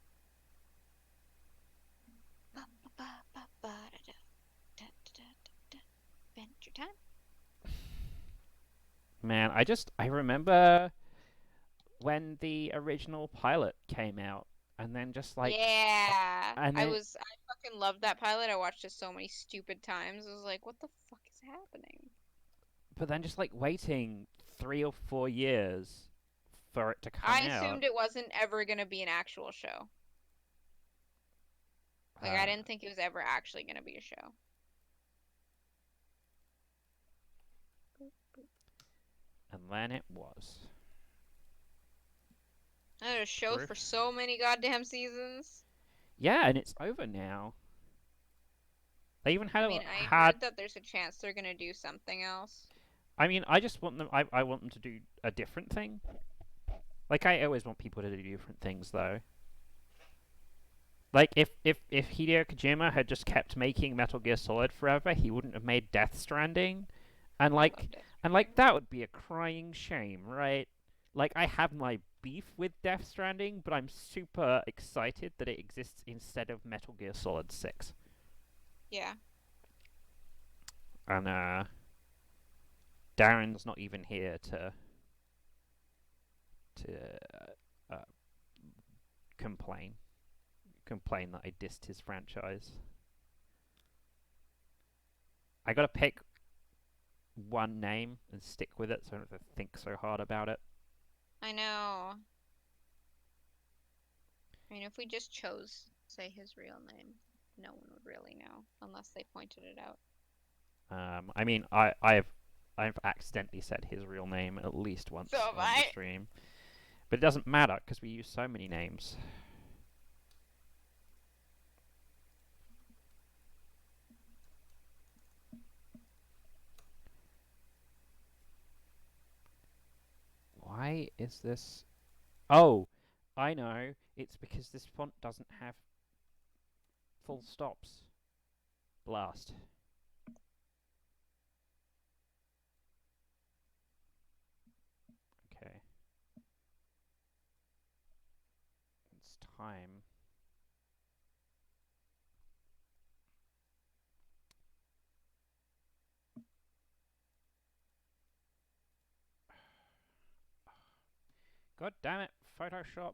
Adventure time. Man, I remember when the original pilot came out, and then just like, Yeah, and then I fucking loved that pilot. I watched it so many stupid times. I was like, what the fuck is happening? but then just like waiting 3 or 4 years for it to come I out. assumed it wasn't ever gonna be an actual show. Like, I Uh, didn't think it was ever actually gonna be a show. and then it was. I had a show Proof. for so many goddamn seasons. Yeah, and it's over now. They even I had mean, I had. heard that there's a chance they're gonna do something else. I mean, I just want them. I want them to do a different thing. Like I always want people to do different things, though. Like if Hideo Kojima had just kept making Metal Gear Solid forever, he wouldn't have made Death Stranding, and I love like Death and like Stranding. that would be a crying shame, right? Like I have my beef with Death Stranding, but I'm super excited that it exists instead of Metal Gear Solid 6. Yeah. And Darren's not even here to uh, complain that I dissed his franchise. I gotta pick one name and stick with it, so I don't have to think so hard about it. I know. I mean, if we just chose, say, his real name, no one would really know unless they pointed it out. I mean, I've accidentally said his real name at least So once have on the I. stream, but it doesn't matter because we use so many names. Why is this? Oh, I know. It's because this font doesn't have full stops. Blast. Okay. It's time. God damn it, Photoshop.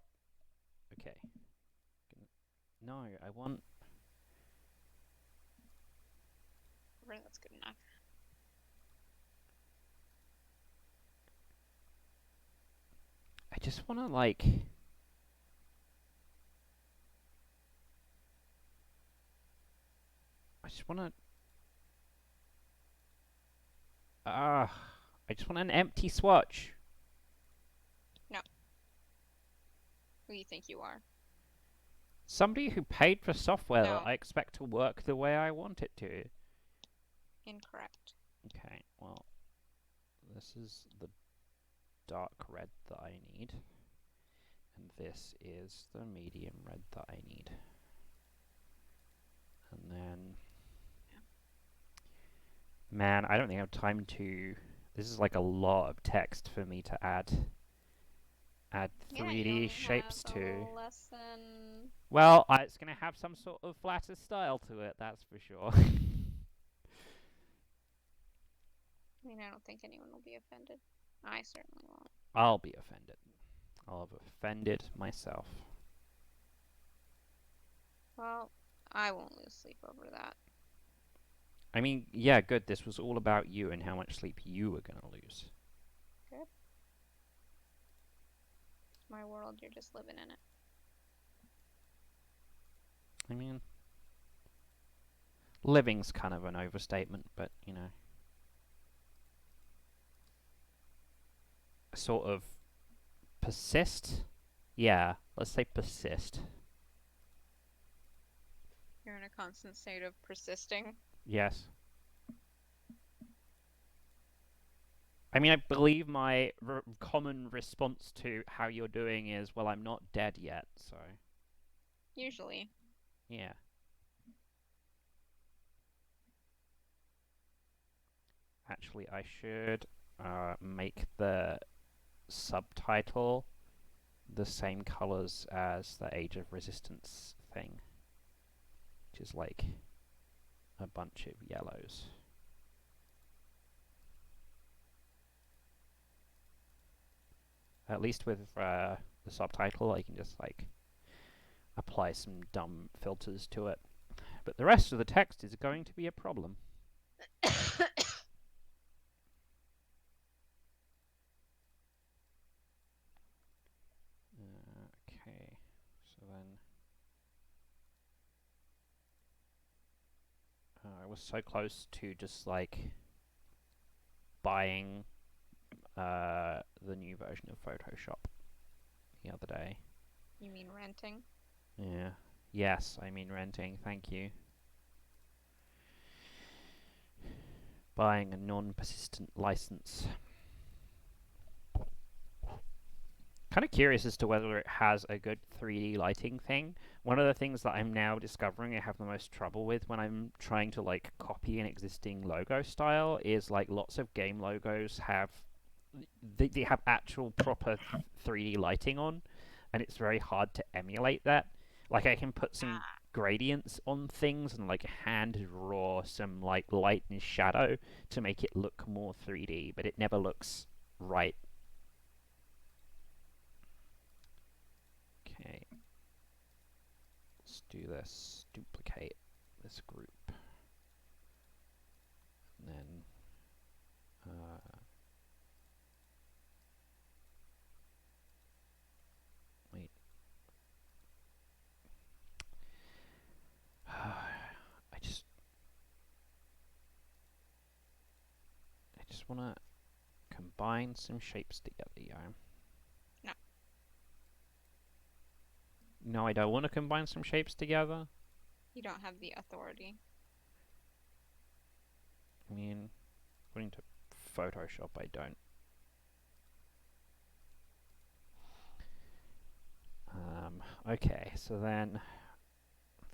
Okay. No, I want. That's good enough. I just want to like. I just want to. Ah. I just want an empty swatch. No. Who do you think you are? Somebody who paid for software that No. I expect to work the way I want it to. Incorrect. Okay, well, this is the dark red that I need. And this is the medium red that I need. And then... Man, I don't think I have time to... This is like a lot of text for me to add Yeah, you 3D only have shapes a to. little less than. Well, it's going to have some sort of flatter style to it, that's for sure. I mean, I don't think anyone will be offended. I certainly won't. I'll be offended. I'll have offended myself. Well, I won't lose sleep over that. I mean, yeah, good. This was all about you and how much sleep you were going to lose. Good. It's my world, you're just living in it. I mean, Living's kind of an overstatement, but you know, sort of persist. Yeah, let's say persist. You're in a constant state of persisting. Yes. I mean, I believe my common response to how you're doing is, well, I'm not dead yet, so. Usually. Yeah. Actually, I should make the subtitle the same colors as the Age of Resistance thing, which is like a bunch of yellows. At least with the subtitle, I can just like apply some dumb filters to it. But the rest of the text is going to be a problem. Okay, so then I was so close to just like buying the new version of Photoshop the other day. You mean renting? Yeah. Yes, I mean renting. Thank you. Buying a non-persistent license. Kind of curious as to whether it has a good 3D lighting thing. One of the things that I'm now discovering I have the most trouble with when I'm trying to like copy an existing logo style is like lots of game logos have they have actual proper 3D lighting on, and it's very hard to emulate that. Like I can put some Ah. gradients on things and like hand draw some like light and shadow to make it look more 3D, but it never looks right. Okay, let's do this. Duplicate this group, and then wait. I just want to combine some shapes together, yeah. No. No, I don't want to combine some shapes together. You don't have the authority. I mean, according to Photoshop, I don't. Okay, so then I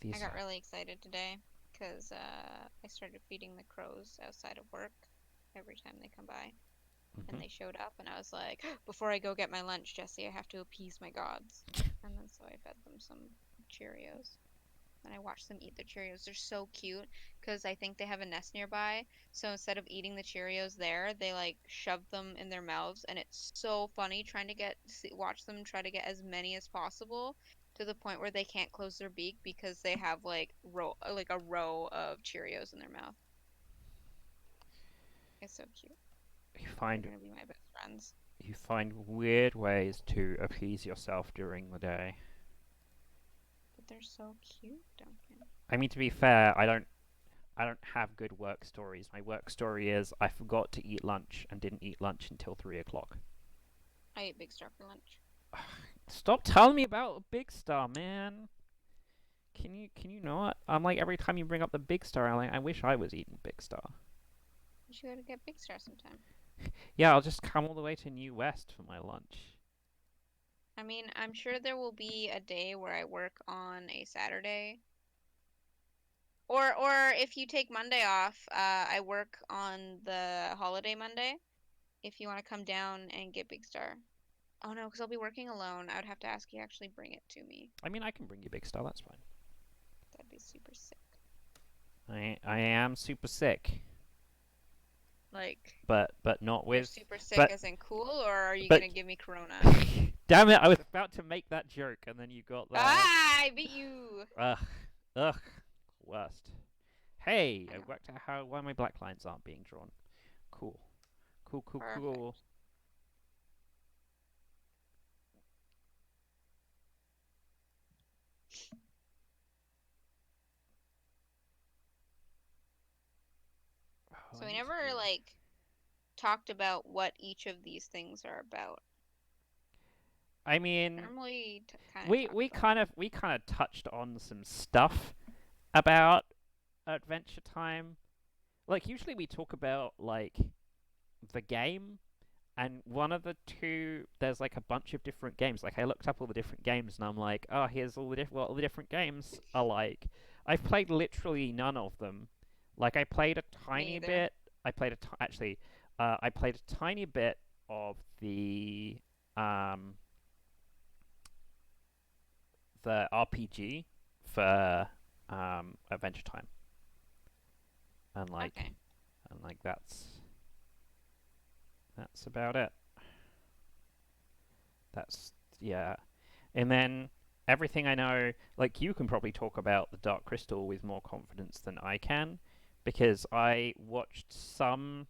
these. got really excited today because I started feeding the crows outside of work every time they come by. And they showed up, and I was like, before I go get my lunch, Jesse, I have to appease my gods. And then so I fed them some Cheerios. And I watched them eat the Cheerios. They're so cute because I think they have a nest nearby. So instead of eating the Cheerios there, they like shove them in their mouths, and it's so funny trying to watch them try to get as many as possible to the point where they can't close their beak because they have like a row of Cheerios in their mouth. It's so cute. you They're find gonna be my best friends. you find weird ways to appease yourself during the day. But they're so cute, Duncan. I mean, to be fair, I don't have good work stories. My work story is I forgot to eat lunch and didn't eat lunch until 3 o'clock. I ate Big Star for lunch. Stop telling me about Big Star, man. Can you not? I'm like every time you bring up the Big Star, I'm like I wish I was eating Big Star. You should go to get Big Star sometime. Yeah, I'll just come all the way to New West for my lunch. I mean, I'm sure there will be a day where I work on a Saturday. Or if you take Monday off, I work on the holiday Monday. If you want to come down and get Big Star. Oh no, because I'll be working alone. I would have to ask you actually bring it to me. I mean, I can bring you Big Star. That's fine. That'd be super sick. I am super sick, Like, but not you're with super sick but as in cool, or are you but. gonna give me Corona? Damn it! I was about to make that joke, and then you got there. Ah, I beat you. Ugh, ugh, worst. Hey, I I know. worked out how why my black lines aren't being drawn. Cool, cool, cool, cool. Perfect. Oh, So I we need to never do. like talked about what each of these things are about. I mean, Normally kind of we talk we about kind of we kind of touched on some stuff about Adventure Time. Like usually we talk about like the game, and one of the two there's like a bunch of different games. Like I looked up all the different games, and I'm like, oh, here's all the what all the different games are like. I've played literally none of them. Like I played a me tiny either. bit. I played actually, I played a tiny bit of um the RPG for Adventure Time, and Okay. like that's about it. That's yeah. And then everything I know, like you can probably talk about the Dark Crystal with more confidence than I can, because I watched some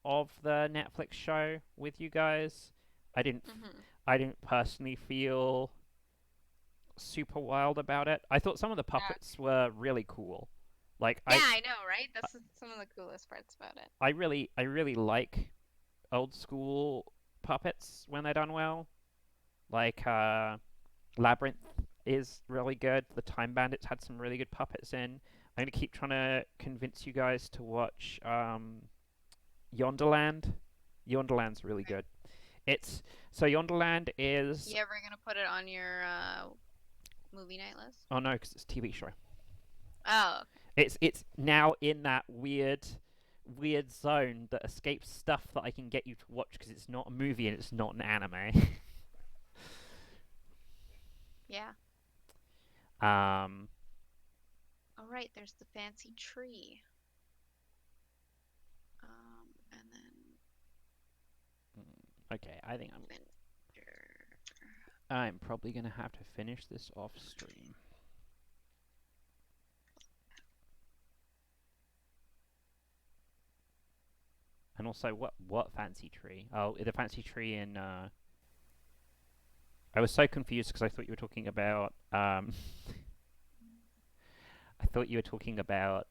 of the Netflix show with you guys. I didn't, Mhm. I didn't personally feel super wild about it. I thought some of the puppets Okay. were really cool. Like Yeah, I know, right? That's some of the coolest parts about it. I really like old school puppets when they're done well. Like Labyrinth is really good. The Time Bandits had some really good puppets in. I'm gonna keep trying to convince you guys to watch Yonderland. Yonderland's really Okay. good. It's so Yonderland is You ever gonna put it on your movie night list? oh no, because it's a TV show. Oh, okay. It's now in that weird zone that escapes stuff that I can get you to watch because it's not a movie and it's not an anime. Yeah. um, All right, there's the fancy tree. And then okay, I think Avenger. I'm probably gonna have to finish this off stream. And also, what fancy tree? Oh, the fancy tree in. I was so confused because I thought you were talking about. I thought you were talking about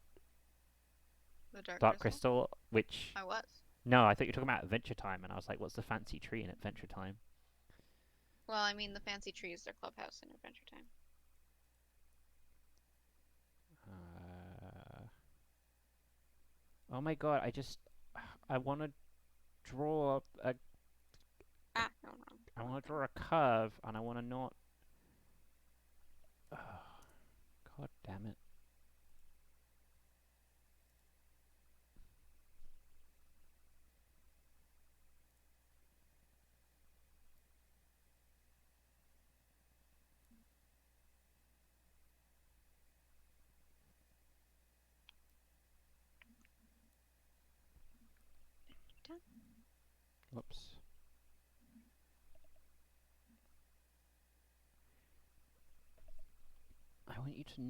The Dark Dark Crystal? Crystal, which I was. no, I thought you were talking about Adventure Time, and I was like, what's the fancy tree in Adventure Time? Well, I mean, the fancy tree is their clubhouse in Adventure Time. Uh, oh my god, I want to draw a Ah, no, wrong. I Wrong want to thing. draw a curve, and I want to not. Oh, god damn it! Done. Whoops. I want you to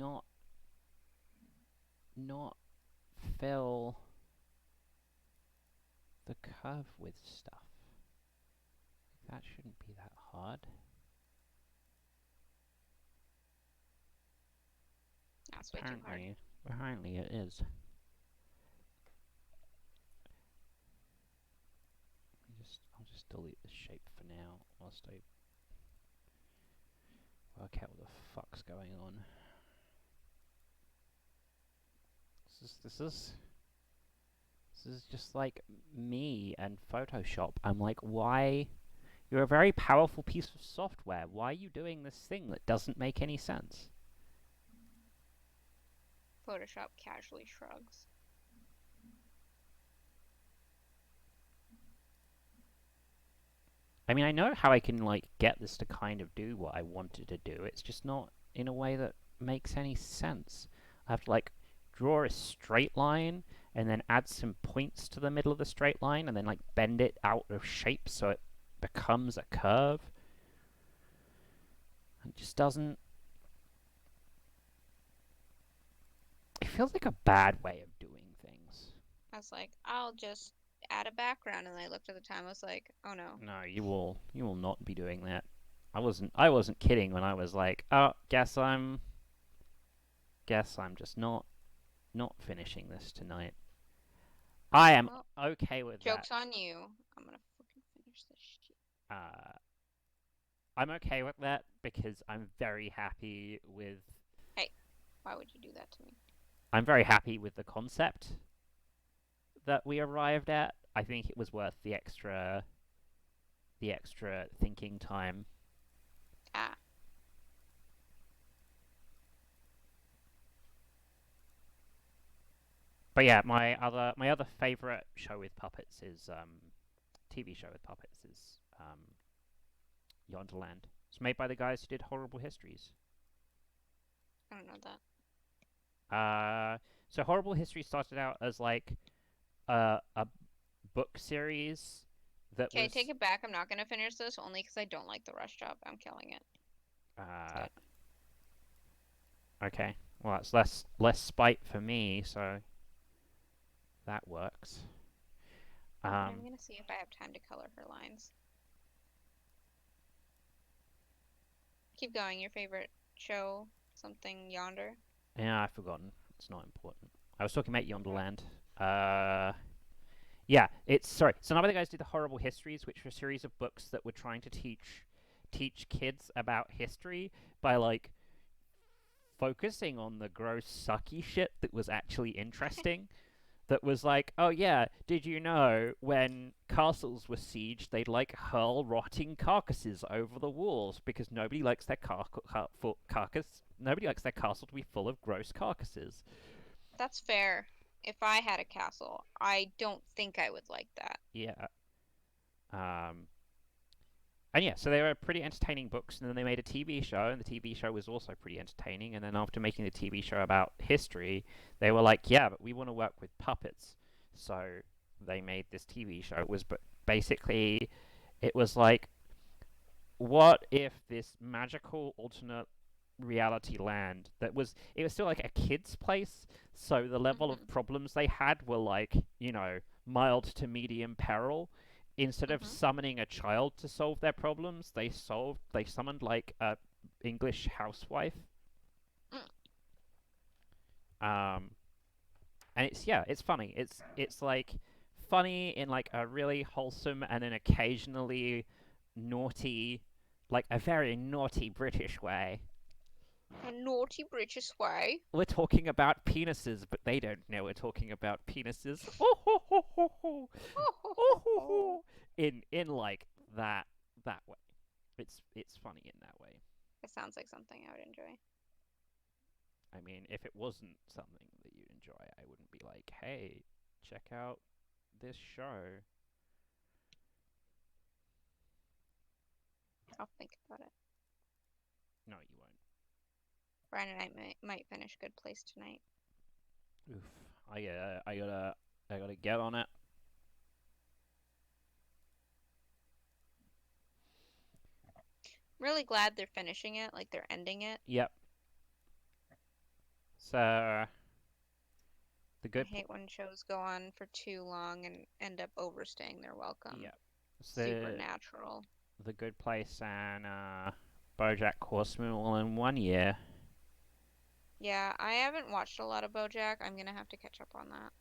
not fill the curve with stuff. That shouldn't be that hard. That's way too hard. Apparently it is. I'll just delete the shape for now whilst I work out what the fuck's going on. This is this is just like me and Photoshop. I'm like, why? You're a very powerful piece of software. Why are you doing this thing that doesn't make any sense? Photoshop casually shrugs. I mean, I know how I can like get this to kind of do what I wanted to do. It's just not in a way that makes any sense. I have to like draw a straight line and then add some points to the middle of the straight line and then like bend it out of shape so it becomes a curve. It just doesn't. It feels like a bad way of doing things. I was like, I'll just add a background, and I looked at the time. I was like, oh no. No, you will not be doing that. I wasn't kidding when I was like, oh, guess I'm just not finishing this tonight. I am Well, okay with that. joke's on you. I'm gonna fucking finish this shit. Uh, I'm okay with that because Hey, why would you do that to me? I'm very happy with the concept that we arrived at. I think it was worth the extra thinking time. Ah, But yeah, my other favorite show with puppets is TV show with puppets is Yonderland. It's made by the guys who did Horrible Histories. I don't know that. Uh, so Horrible History started out as like a book series that Okay, take was it back. I'm not gonna finish this only because I don't like the rush job. I'm killing it. That's uh it. okay. Well, that's less spite for me, so that works. But I'm Um, gonna see if I have time to color her lines. Keep going. Your favorite show? Something yonder? yeah, I've forgotten. It's not important. I was talking about Yonderland. Uh, yeah, it's sorry. So none of the guys did the Horrible Histories, which were a series of books that were trying to teach kids about history by like focusing on the gross sucky shit that was actually interesting. That was like, oh yeah, did you know when castles were sieged, they'd like hurl rotting carcasses over the walls because nobody likes their carcass. Nobody likes their castle to be full of gross carcasses. That's fair. If I had a castle, I don't think I would like that. Yeah. Um, and yeah, so they were pretty entertaining books, and then they made a TV show, and the TV show was also pretty entertaining. And then after making the TV show about history, they were like, yeah, but we want to work with puppets. So they made this TV show. It was basically, it was like, what if this magical alternate reality land that was it was still like a kid's place, so the level of Mhm. problems they had were like, mild to medium peril. Instead of Mhm. summoning a child to solve their problems, they summoned like a English housewife. Mm. um and it's funny. It's like funny in like a really wholesome and an occasionally naughty, like a very naughty British way. A naughty British way. We're talking about penises, but they don't know we're talking about penises. Oh ho ho ho ho, Ho ho oh ho ho ho. ho. In like that way. It's funny in that way. It sounds like something I would enjoy. I mean, if it wasn't something that you enjoy, I wouldn't be like, hey, check out this show. I'll think about it. No, you won't. Brian and I might finish Good Place tonight. Oof. I gotta get on it. I'm really glad they're finishing it, like they're ending it. Yep. So the I good. hate when shows go on for too long and end up overstaying their welcome. Yep. It's Supernatural. the Good Place and BoJack Horseman all in one year. Yeah, I haven't watched a lot of BoJack. I'm gonna have to catch up on that.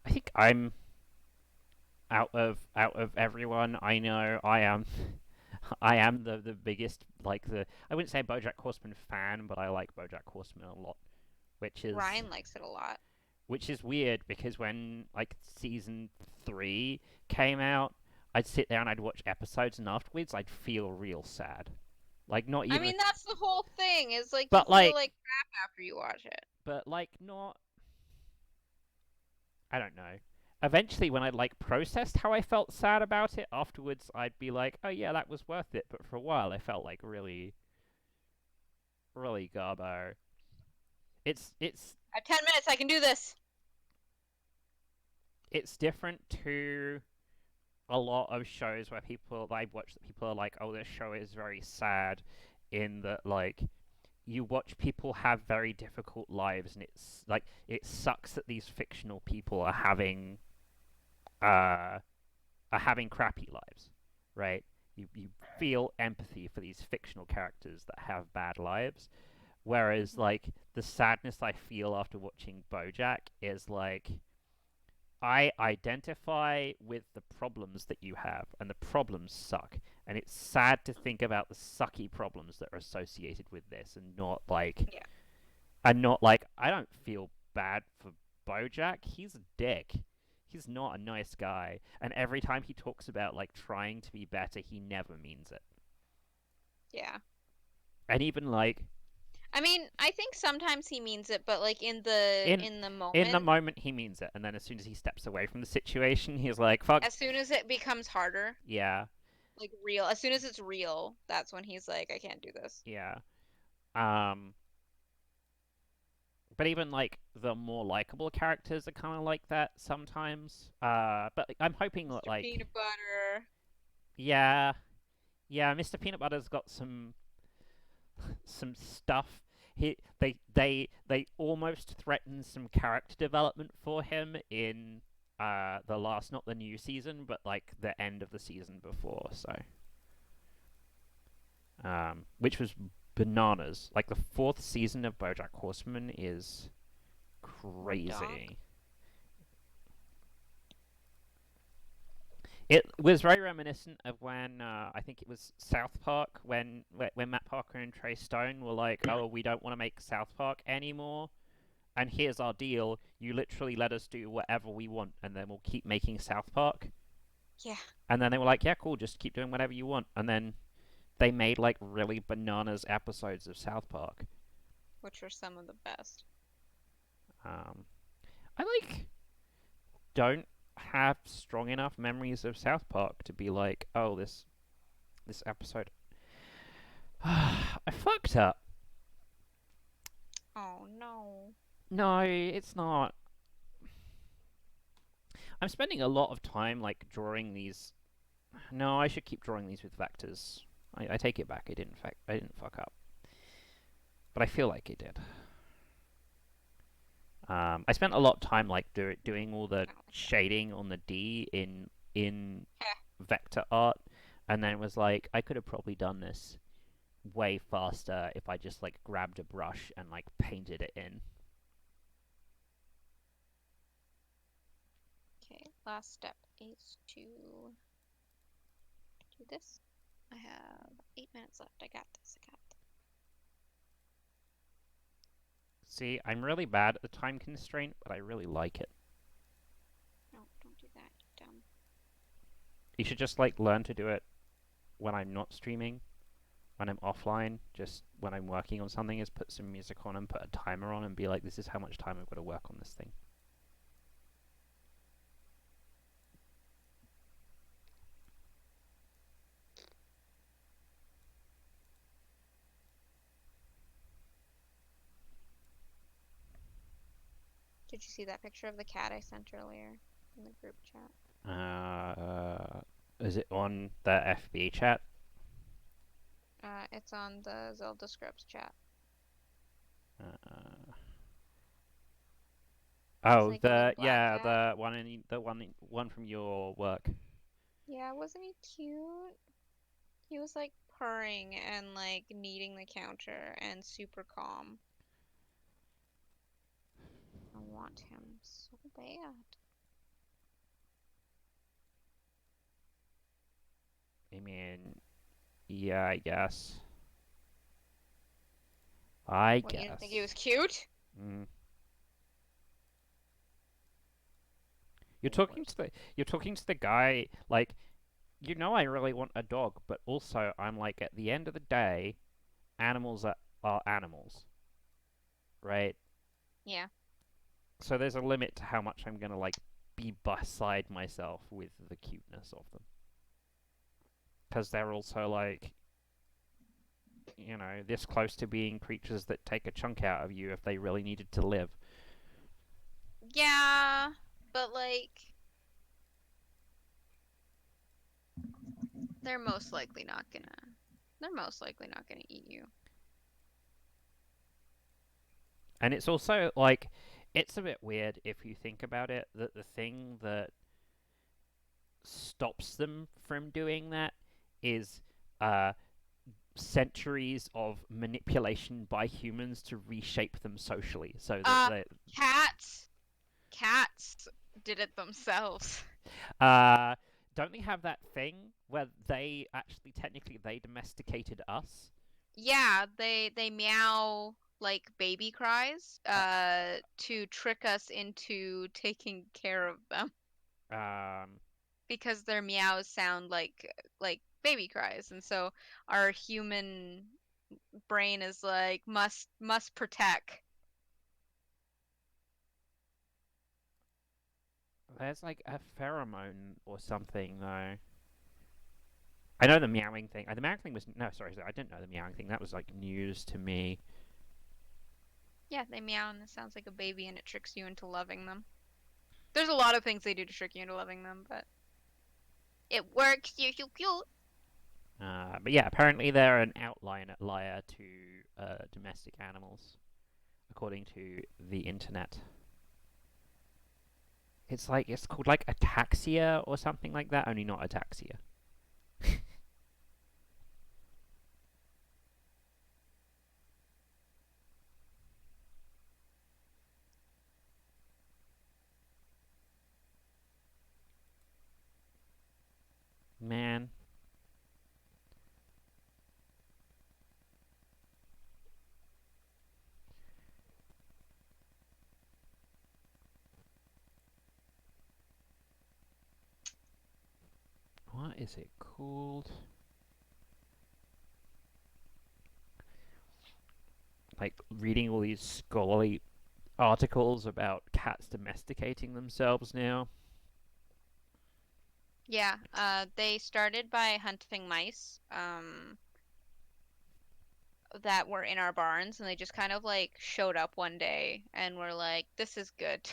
I think I'm out of everyone I know. I am I am the biggest, like, the I wouldn't say BoJack Horseman fan, but I like BoJack Horseman a lot, which is Ryan likes it a lot. which is weird because when like season 3 came out, I'd sit there and I'd watch episodes, and afterwards I'd feel real sad. Like not I even mean, that's the whole thing, is like you but feel like like crap after you watch it. not, I don't know. Eventually, when I like processed how I felt sad about it, afterwards I'd be like, "Oh yeah, that was worth it." But for a while, I felt like really, really garbo. It's I have 10 minutes, I can do this. it's different to a lot of shows where people I watch that people are like, "Oh, this show is very sad," in that like you watch people have very difficult lives, and it's like it sucks that these fictional people uh are having crappy lives, right? You feel empathy for these fictional characters that have bad lives, whereas Mhm. like the sadness I feel after watching BoJack is like I identify with the problems that you have, and the problems suck. And it's sad to think about the sucky problems that are associated with this, Yeah. and not like I don't feel bad for BoJack. He's a dick. He's not a nice guy, and every time he talks about like trying to be better, he never means it. Yeah. And even like I mean, I think sometimes he means it, but like in the in in the in the moment, moment he means it, and then as soon as he steps away from the situation, he's like, "Fuck as soon as it becomes harder, yeah, like real, as soon as it's real, that's when he's like, I can't do this. yeah." Um, but even like the more likable characters are kind of like that sometimes. But I'm hoping that Mr. like Peanut Butter. yeah, yeah, Mr. Peanut Butter's got some stuff. They almost threatened some character development for him in the last, not the new season, but like the end of the season before. So which was bananas. Like the fourth season of BoJack Horseman is More dog. crazy. It was very reminiscent of when I think it was South Park when Matt Parker and Trey Stone were like, "Oh, we don't want to make South Park anymore, and here's our deal: you literally let us do whatever we want, and then we'll keep making South Park." Yeah, And then they were like, "Yeah, cool, just keep doing whatever you want." And then they made like really bananas episodes of South Park. which are some of the best. Um, I like don't have strong enough memories of South Park to be like, "Oh, this episode." I fucked up. Oh no. No, it's not. I'm spending a lot of time like drawing these. No, I should keep drawing these with vectors. I take it back. I didn't fuck up, but I feel like I did. I spent a lot of time like doing all the I don't like that. shading on the D in Heh. vector art, and then it was like I could have probably done this way faster if I just like grabbed a brush and like painted it in. Okay, last step is to do this. I have 8 minutes left. I got this. I got this. See, I'm really bad at the time constraint, but I really like it. No, don't do that, you dumb. You should just like learn to do it when I'm not streaming, when I'm offline, just when I'm working on something, is put some music on and put a timer on and be like, this is how much time I've got to work on this thing. Did you see that picture of the cat I sent earlier in the group chat? Uh, is it on the FB chat? It's on the Zelda Scripts chat. Uh, He's oh, like a little black cat. the one from your work. Yeah, wasn't he cute? He was like purring and like kneading the counter and super calm. I want him so bad. I mean, yeah, I guess. I What, you didn't think he guess. was cute? Mm. You're the worst. You're talking to the guy like I really want a dog, but also I'm like at the end of the day, are animals, right? Yeah. So there's a limit to how much I'm gonna like be beside myself with the cuteness of them, because they're also like this close to being creatures that take a chunk out of you if they really needed to live. Yeah, but like they're most likely not gonna they're most likely not gonna eat you. And it's also like it's a bit weird if you think about it that the thing that stops them from doing that is uh, centuries of manipulation by humans to reshape them socially, so that Uh they cats. Cats. did it themselves. Uh, don't they have that thing where they actually technically they domesticated us? Yeah, they meow like baby cries Uh, to trick us into taking care of them um, because their meows sound like baby cries. And so our human brain is like must protect. there's like a pheromone or something though. I know the meowing thing. The meowing thing was no, sorry, I didn't know the meowing thing. That was like news to me. Yeah, they meow and it sounds like a baby and it tricks you into loving them. There's a lot of things they do to trick you into loving them, but it works. You're so cute. But yeah, apparently they're an outlier to domestic animals, according to the internet. It's called like ataxia or something like that, only not ataxia. Man, what is it called? Like reading all these scholarly articles about cats domesticating themselves now. Yeah, they started by hunting mice, that were in our barns, and they just kind of like showed up one day and were like, "This is good."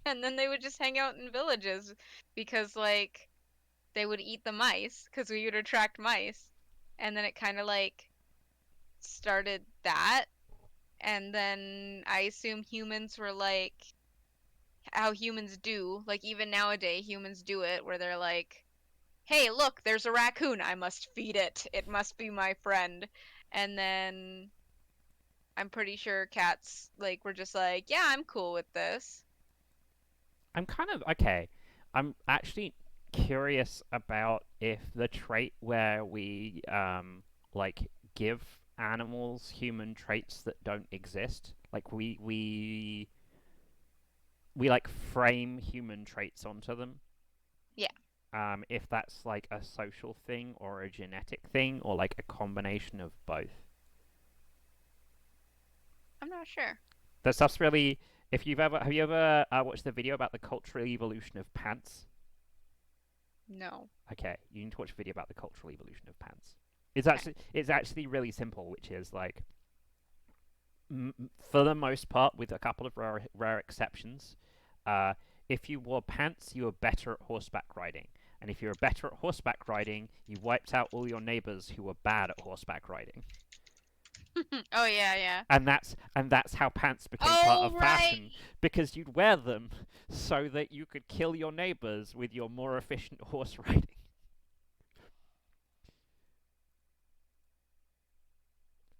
And then they would just hang out in villages because like they would eat the mice because we would attract mice. And then it kind of like started that. And then I assume humans were like how humans do, like even nowadays humans do it where they're like, "Hey, look, there's a raccoon. I must feed it. It must be my friend." And then I'm pretty sure cats like were just like, "Yeah, I'm cool with this." I'm kind of okay. I'm actually curious about if the trait where we like give animals human traits that don't exist, like we like frame human traits onto them. Yeah, If that's like a social thing or a genetic thing or like a combination of both. I'm not sure. That stuff's really. If you've ever have you ever watched the video about the cultural evolution of pants? No. Okay, you need to watch a video about the cultural evolution of pants. Okay. It's actually really simple, which is like for the most part, with a couple of rare exceptions, uh, if you wore pants, you were better at horseback riding, and if you were better at horseback riding, you wiped out all your neighbors who were bad at horseback riding. Oh yeah, yeah. And that's how pants became part Oh of right. fashion because you'd wear them so that you could kill your neighbors with your more efficient horse riding.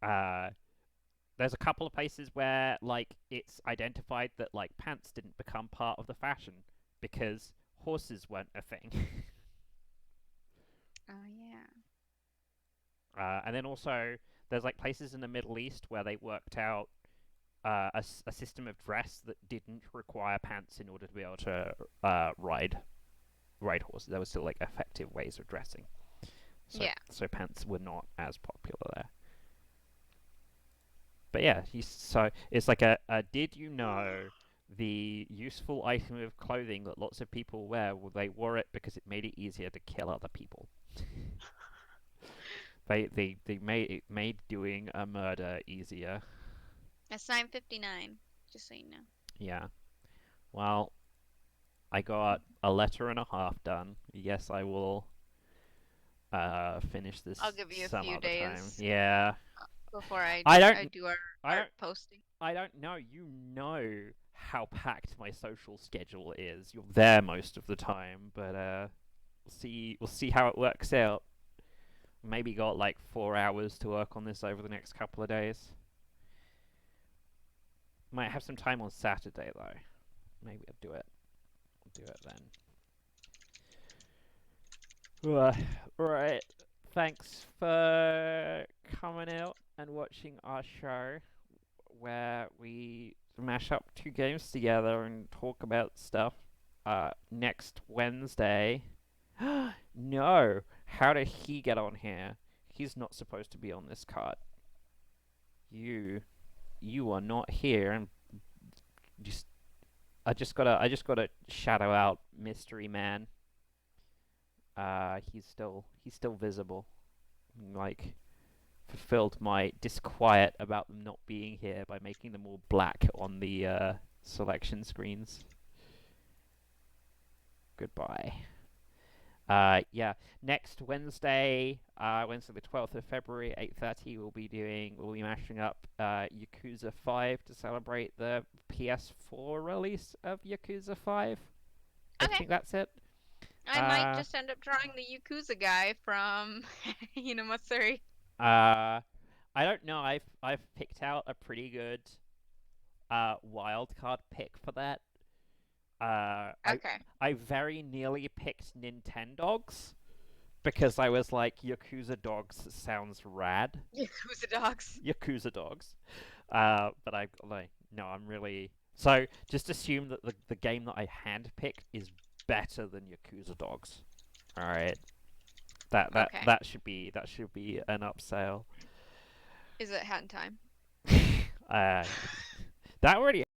Uh, there's a couple of places where like it's identified that like pants didn't become part of the fashion because horses weren't a thing. Oh yeah. And then also there's like places in the Middle East where they worked out a system of dress that didn't require pants in order to be able to ride horses. There were still like effective ways of dressing. So Yeah. so pants were not as popular there. But yeah, so it's like a did you know the useful item of clothing that lots of people wear? Well, they wore it because it made it easier to kill other people. They made doing a murder easier. It's 9:59, just so you know. Yeah. Well, I got a letter and a half done. Yes, I will finish I'll this give you a some few other time. days Yeah. before I I I don't do our I art don't posting. I don't know. You know how packed my social schedule is. You're there most of the time, but we'll see how it works out. Maybe got like 4 hours to work on this over the next couple of days. Might have some time on Saturday though. Maybe I'll do it. do it then. Right. Thanks for coming out and watching our show where we mash up two games together and talk about stuff. Next Wednesday. No! How did he get on here? He's not supposed to be on this card. You are not here, and just I just gotta shadow out Mystery Man. He's still visible. Like fulfilled my disquiet about them not being here by making them all black on the selection screens. Goodbye. Yeah. Next Wednesday, Wednesday the 12th of February, 8:30, we'll be mashing up Yakuza 5 to celebrate the PS4 release of Yakuza 5. I Okay. think that's it. I might Uh, just end up drawing the Yakuza guy from Hinamatsuri. uh, I don't know. I've picked out a pretty good wild card pick for that. Uh, I Okay. I very nearly picked Nintendogs because I was like Yakuza dogs sounds rad. Yakuza dogs. Yakuza dogs. But I like no, I'm really so just assume that the game that I handpicked is better than Yakuza dogs. All right, Okay. that should be an upsale. Is it hat in time? Uh, that already